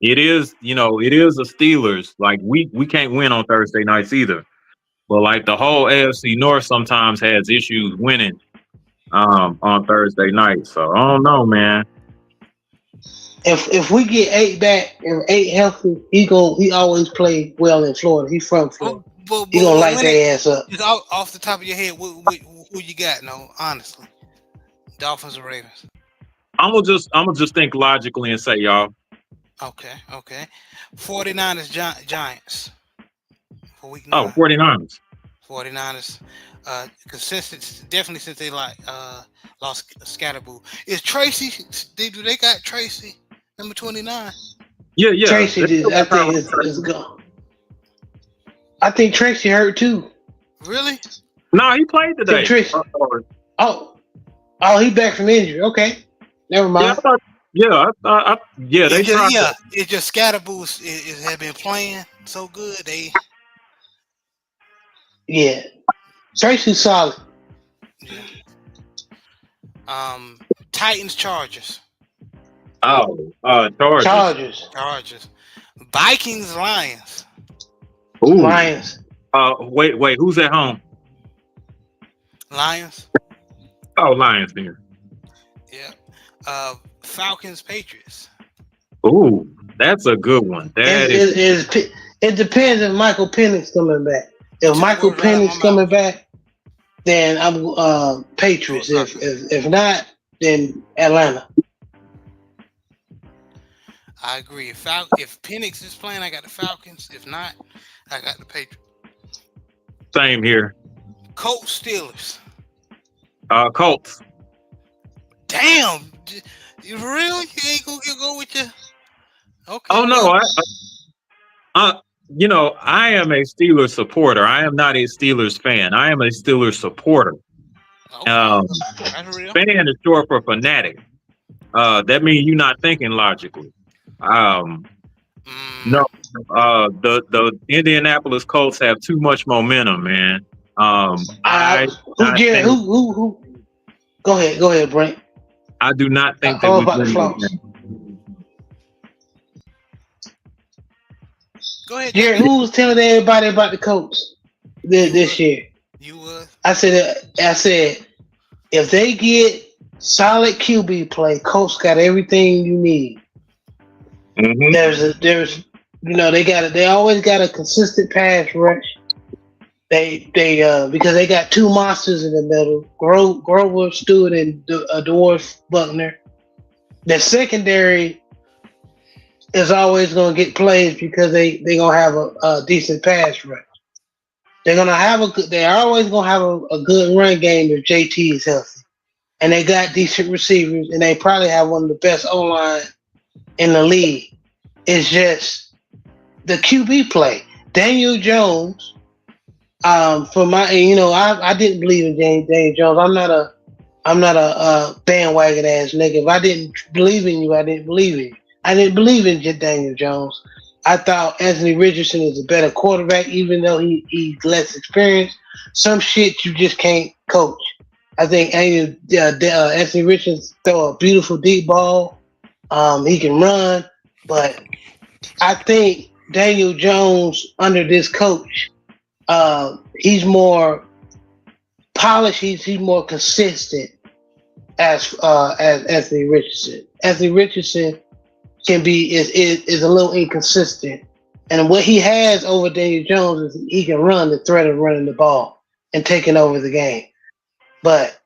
It is the Steelers. Like we can't win on Thursday nights either. But like the whole AFC North sometimes has issues winning on Thursday night. So I don't know, man. If we get 8 back and 8 healthy, he always play well in Florida. He's from Florida. He gonna light their ass up. Just off the top of your head, who you got? No, honestly, Dolphins or Ravens? I'm gonna just think logically and say y'all. Okay. 49ers Giants for week 9. 49ers. 49ers. Definitely since they lost Scatterboo. Is Tracy? Do they got Tracy number 29? Yeah. Tracy, I think is gone. I think Tracy hurt too. Really? No, he played today. Tracy. Oh, he back from injury. Okay, never mind. Yeah, they It's just tried to. it's just Scatterboo have been playing so good. Yeah, Tracy's solid. Yeah. Um, Titans, Chargers, Oh, Chargers. Chargers, Chargers, Vikings, Lions, Ooh. Lions. Wait. Who's at home? Lions. Oh, Lions here. Yeah. Falcons, Patriots. Ooh, that's a good one. That is. It depends if Michael Penix coming back. If Took the Michael words right out of my Penix mouth. coming back, then I'm Patriots. Yours, If not, then Atlanta. I agree. If Penix is playing, I got the Falcons. If not, I got the Patriots. Same here. Colts, Steelers. Colts. Damn, you really? You ain't gonna go with your? Okay, Oh no, well, I am a Steelers supporter. I am not a Steelers fan. I am a Steelers supporter. okay, Um, that's real. Fan is short for fanatic. That means you're not thinking logically. Um, Mm, no, the Indianapolis Colts have too much momentum, man. I Who, not Jared, think who? Go ahead, Brent. I do not think that All we about the win this floss. game. go ahead, Jared, JB. who was telling everybody about the Colts You this would. year? You would. I said, if they get solid QB play, Colts got everything you need. Mm-hmm. There's they always got a consistent pass rush. They because they got two monsters in the middle, Grover Stewart and Dwarf Buckner. The secondary is always going to get plays because they gonna have a decent pass rush. They're always gonna have a good run game if JT is healthy, and they got decent receivers, and they probably have one of the best O line in the league. It's just the QB play. Daniel Jones, for my, I didn't believe in Daniel Jones. I'm not a bandwagon ass nigga. If I didn't believe in you, I didn't believe in you. I didn't believe in Daniel Jones. I thought Anthony Richardson is a better quarterback, even though he's less experienced. Some shit you just can't coach. I think Anthony Richardson throw a beautiful deep ball. He can run, but I think Daniel Jones under this coach, he's more polished. He's more consistent as Anthony Richardson. Anthony Richardson is a little inconsistent, and what he has over Daniel Jones is he can run the threat of running the ball and taking over the game. But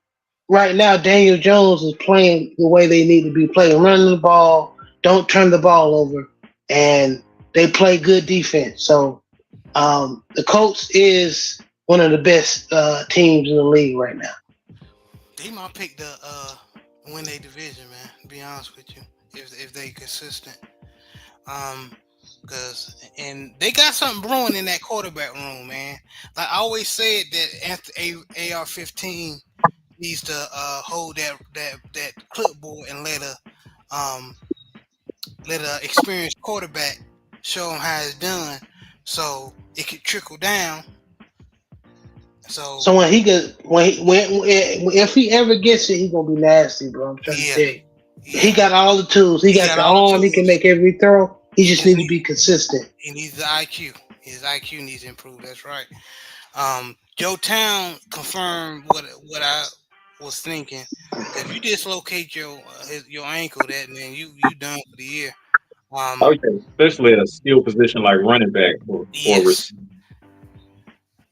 right now, Daniel Jones is playing the way they need to be playing, running the ball, don't turn the ball over, and they play good defense. So the Colts is one of the best teams in the league right now. They might pick the win a division, man. To be honest with you, if they consistent, because and they got something brewing in that quarterback room, man. Like I always said that AR-15 needs to hold that clipboard and um let a experienced quarterback show him how it's done, so it could trickle down. So So if he ever gets it, he gonna be nasty, bro. I'm trying to yeah, tell you. yeah, He got all the tools. He he got got the all the arm. He can tools. make every throw. He He just just need to need be consistent. he needs the IQ. His IQ needs to improve. That's right. Joe Town confirmed what I was thinking. If you dislocate your ankle, that man, you done for the year. Oh Um, yeah, especially at a skill position like running back for a yes.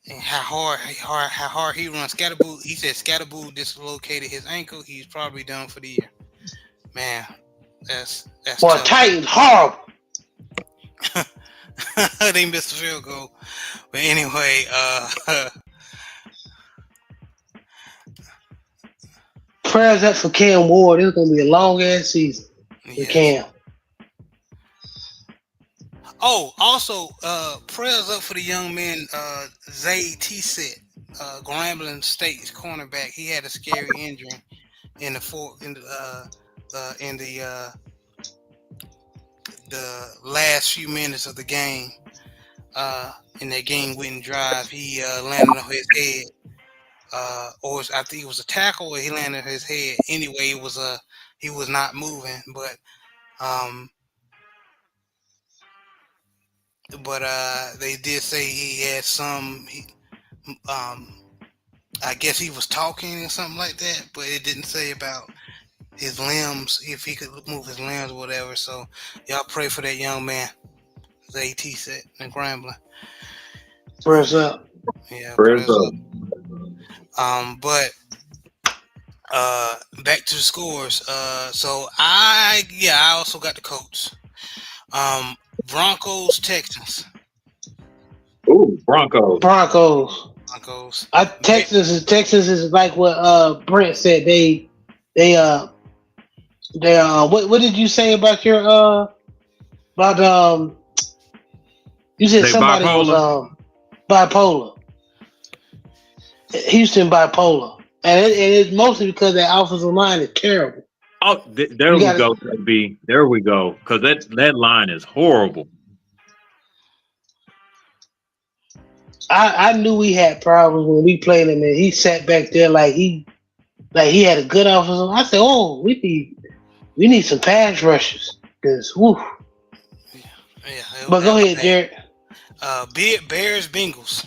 And how hard he runs. Scatterboo. He said Scatterboo dislocated his ankle. He's probably done for the year. Man, that's Boy, tough. Titans horrible. They missed the field goal. But anyway, Prayers up for Cam Ward. It's gonna be a long ass season for yes. Cam. Oh, also, prayers up for the young man, Zay T-Set, Grambling State's cornerback. He had a scary injury in the the last few minutes of the game. In that game-winning drive, he landed on his head, I think it was a tackle, or he landed on his head. Anyway, it was he was not moving, um, they did say he had some. Um, I guess he was talking or something like that, but it didn't say about his limbs, if he could move his limbs or whatever. So y'all pray for that young man. As AT said in Grambling. Press up. Yeah, Prayers prayers up. up. But back to the scores. So I also got the Colts. Broncos, Texans. Ooh, Broncos. Broncos. Texas is like what Brent said. They what did you say about your about you said They somebody was bipolar. bipolar. Houston bipolar. And it's mostly because that offensive line is terrible. Oh, there You we got go, B. There we go. Because that line is horrible. I knew we had problems when we played him, and he sat back there like he had a good offensive. I said, "Oh, we need some pass rushes." Because whoo. Yeah, But that go was ahead, Jared. Bears, Bengals.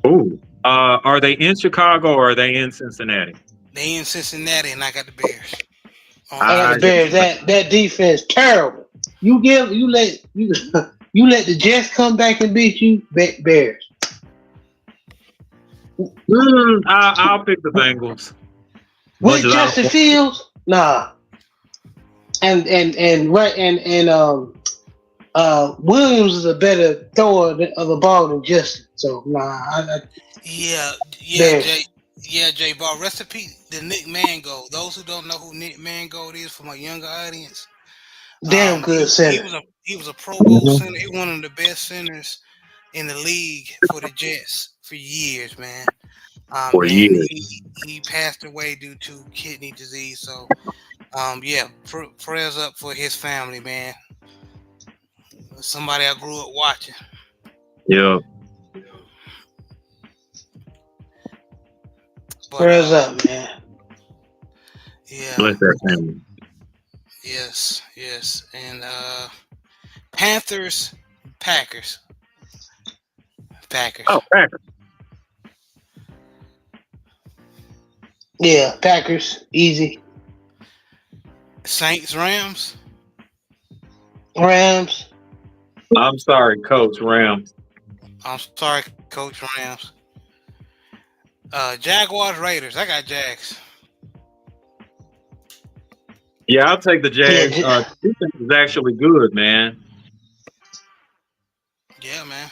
Ooh. Are they in Chicago or are they in Cincinnati? They in Cincinnati, and I got the Bears. I got I the Bears. That defense terrible. You let you let the Jets come back and beat you, Bears. I'll pick the Bengals. Much With as I don't Justin want. Fields, nah. And Williams is a better thrower of the ball than Justin. So Yeah, Jay. Bears. Yeah, Jay Ball. Recipe the Nick Mangold. Those who don't know who Nick Mangold is, for my younger audience, Damn good he center. was a Pro Bowl Mhm. center. He was one of the best centers in the league for the Jets for years, man. For And years. he passed away due to kidney disease. So yeah, prayers up for his family, man. Somebody I grew up watching. Yeah. But Prayers up, man. yeah, Bless that family. yes, and Panthers, Packers, Oh, Packers, Packers. Yeah, Packers, easy. Saints, Rams. Rams, I'm sorry, Coach Rams. I'm sorry, Coach Rams. Jaguars, Raiders. I got Jags. Yeah, I'll take the yeah, Jags. Defense is actually good, man. Yeah, man.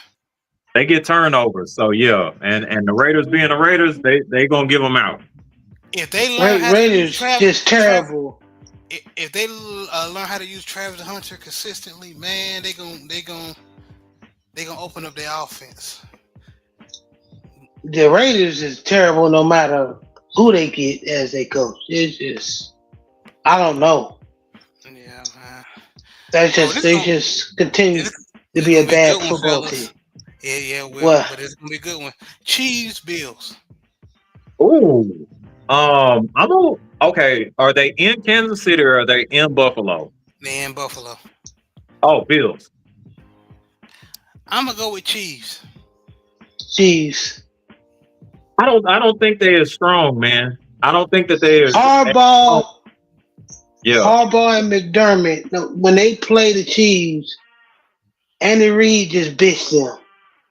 They get turnovers, so yeah. And the Raiders being the Raiders, they gonna give them out. If they learn how to use Raiders just terrible. If they learn how to use Travis Hunter consistently, man, they gonna open up their offense. The Raiders is terrible no matter who they get as their coach. It's just I don't know. Yeah, man. Oh, They just continue this, to this be a gonna be a bad good one, football team. fellas. Yeah, well, What? but it's gonna be a good one. Chiefs, Bills. Ooh. I'm gonna okay. Are they in Kansas City or are they in Buffalo? They in Buffalo. Oh, Bills. I'm gonna go with Chiefs. Chiefs. I don't think they are strong, man. I don't think that they are. Oh, Harbaugh, yeah. Harbaugh and McDermott. When they play the Chiefs, Andy Reid just bitched them.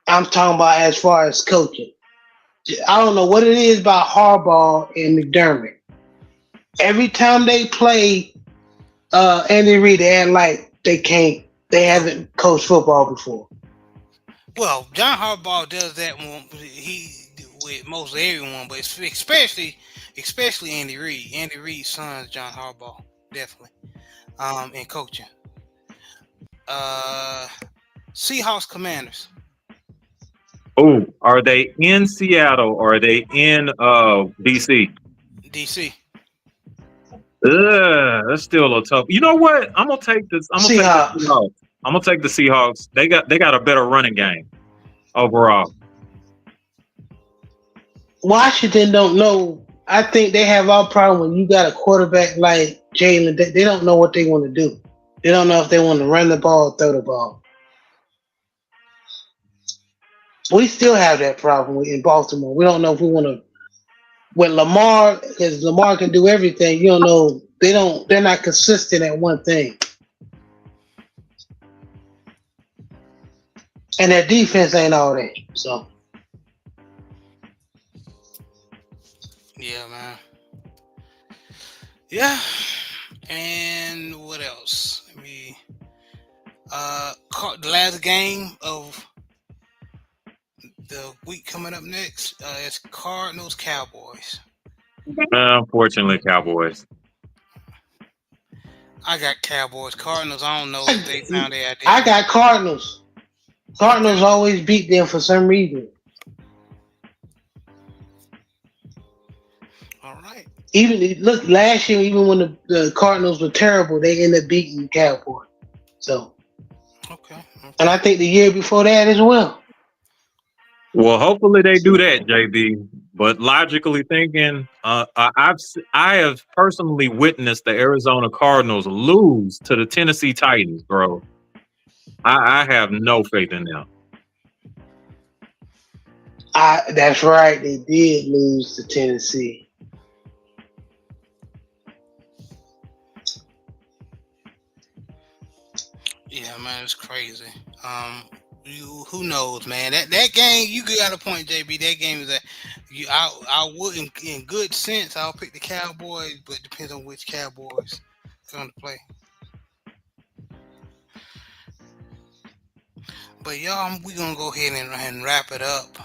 I'm talking about as far as coaching. I don't know what it is about Harbaugh and McDermott. Every time they play Andy Reid, they act like they haven't coached football before. Well, John Harbaugh does that one. He with most everyone, but especially Andy Reid. Andy Reid's son is John Harbaugh, definitely. In coaching. Uh, Seahawks, Commanders. Oh, are they in Seattle or are they in DC? DC. That's still a tough. You know what? I'm gonna take this. I'm gonna take the Seahawks. Seahawks. I'm gonna take the Seahawks. They got a better running game overall. Washington don't know. I think they have our problem when you got a quarterback like Jalen. They don't know what they want to do. They don't know if they want to run the ball or throw the ball. We still have that problem in Baltimore. We don't know if we want to. With Lamar, because Lamar can do everything. You don't know. They don't. They're not consistent at one thing, and their defense ain't all that. So Yeah, man. Yeah. And what else? Let me the last game of the week coming up next is Cardinals Cowboys. Unfortunately, Cowboys. I got Cowboys. Cardinals, I don't know if they found their identity. I got Cardinals. Cardinals always beat them for some reason. All right. Even look last year, even when the Cardinals were terrible, they ended up beating the Cowboys. So, Okay. and I think the year before that as well. Well, hopefully they do that, JB. But logically thinking, I have personally witnessed the Arizona Cardinals lose to the Tennessee Titans, bro. I have no faith in them. That's right. They did lose to Tennessee. Yeah, man, it's crazy. Who knows, man? That game, you got a point, JB. That game is that I would in good sense I'll pick the Cowboys, but it depends on which Cowboys going to play. But y'all, we gonna go ahead and wrap it up.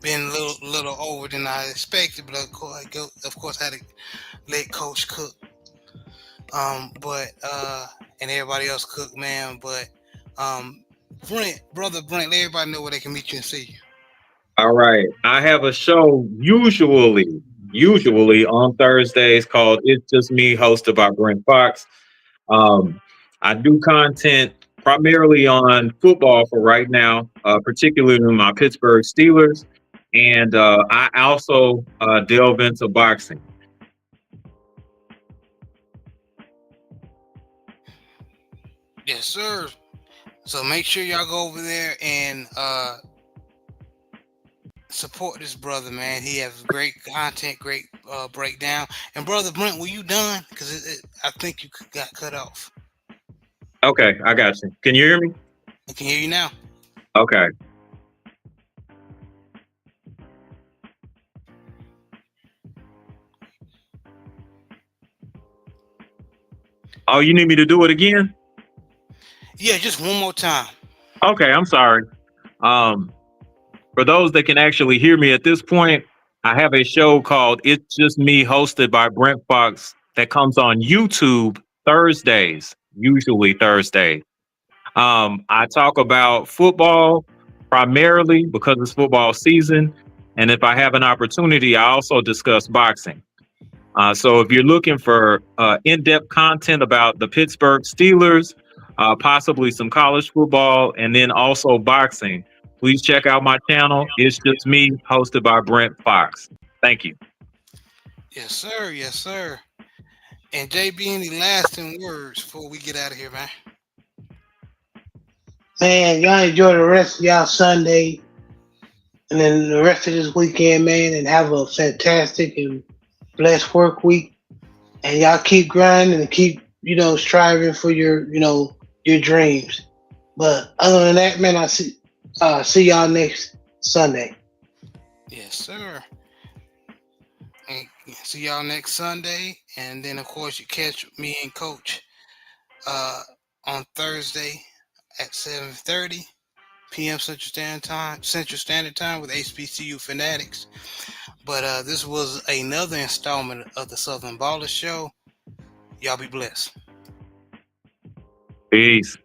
Been a little over than I expected, but of course I had to let Coach cook. But and everybody else cook, man. But brother Brent, let everybody know where they can meet you and see you. All right. I have a show usually on Thursdays called It's Just Me, hosted by Brent Fox. I do content primarily on football for right now, particularly my Pittsburgh Steelers. And I also delve into boxing. Yes, sir. So make sure y'all go over there and support this brother, man. He has great content, great breakdown. And brother Brent, were you done? Because I think you got cut off. Okay, I got you. Can you hear me? I can hear you now. Okay. Oh, you need me to do it again? Yeah, just one more time. Okay, I'm sorry. For those that can actually hear me at this point, I have a show called It's Just Me, hosted by Brent Fox, that comes on YouTube Thursdays, usually Thursday. I talk about football primarily because it's football season. And if I have an opportunity, I also discuss boxing. So if you're looking for in-depth content about the Pittsburgh Steelers, possibly some college football, and then also boxing, please check out my channel. It's Just Me, hosted by Brent Fox. Thank you. Yes, sir. Yes, sir. And JB, any lasting words before we get out of here, man? Man, y'all enjoy the rest of y'all Sunday and then the rest of this weekend, man, and have a fantastic and blessed work week. And y'all keep grinding and keep, striving for your dreams. But other than that, man, I see y'all next Sunday. Yes, sir. And see y'all next Sunday. And then, of course, you catch me and Coach on Thursday at 7:30 p.m. Central Standard Time with HBCU Fanatics. But this was another installment of the Southern Baller Show. Y'all be blessed. Peace.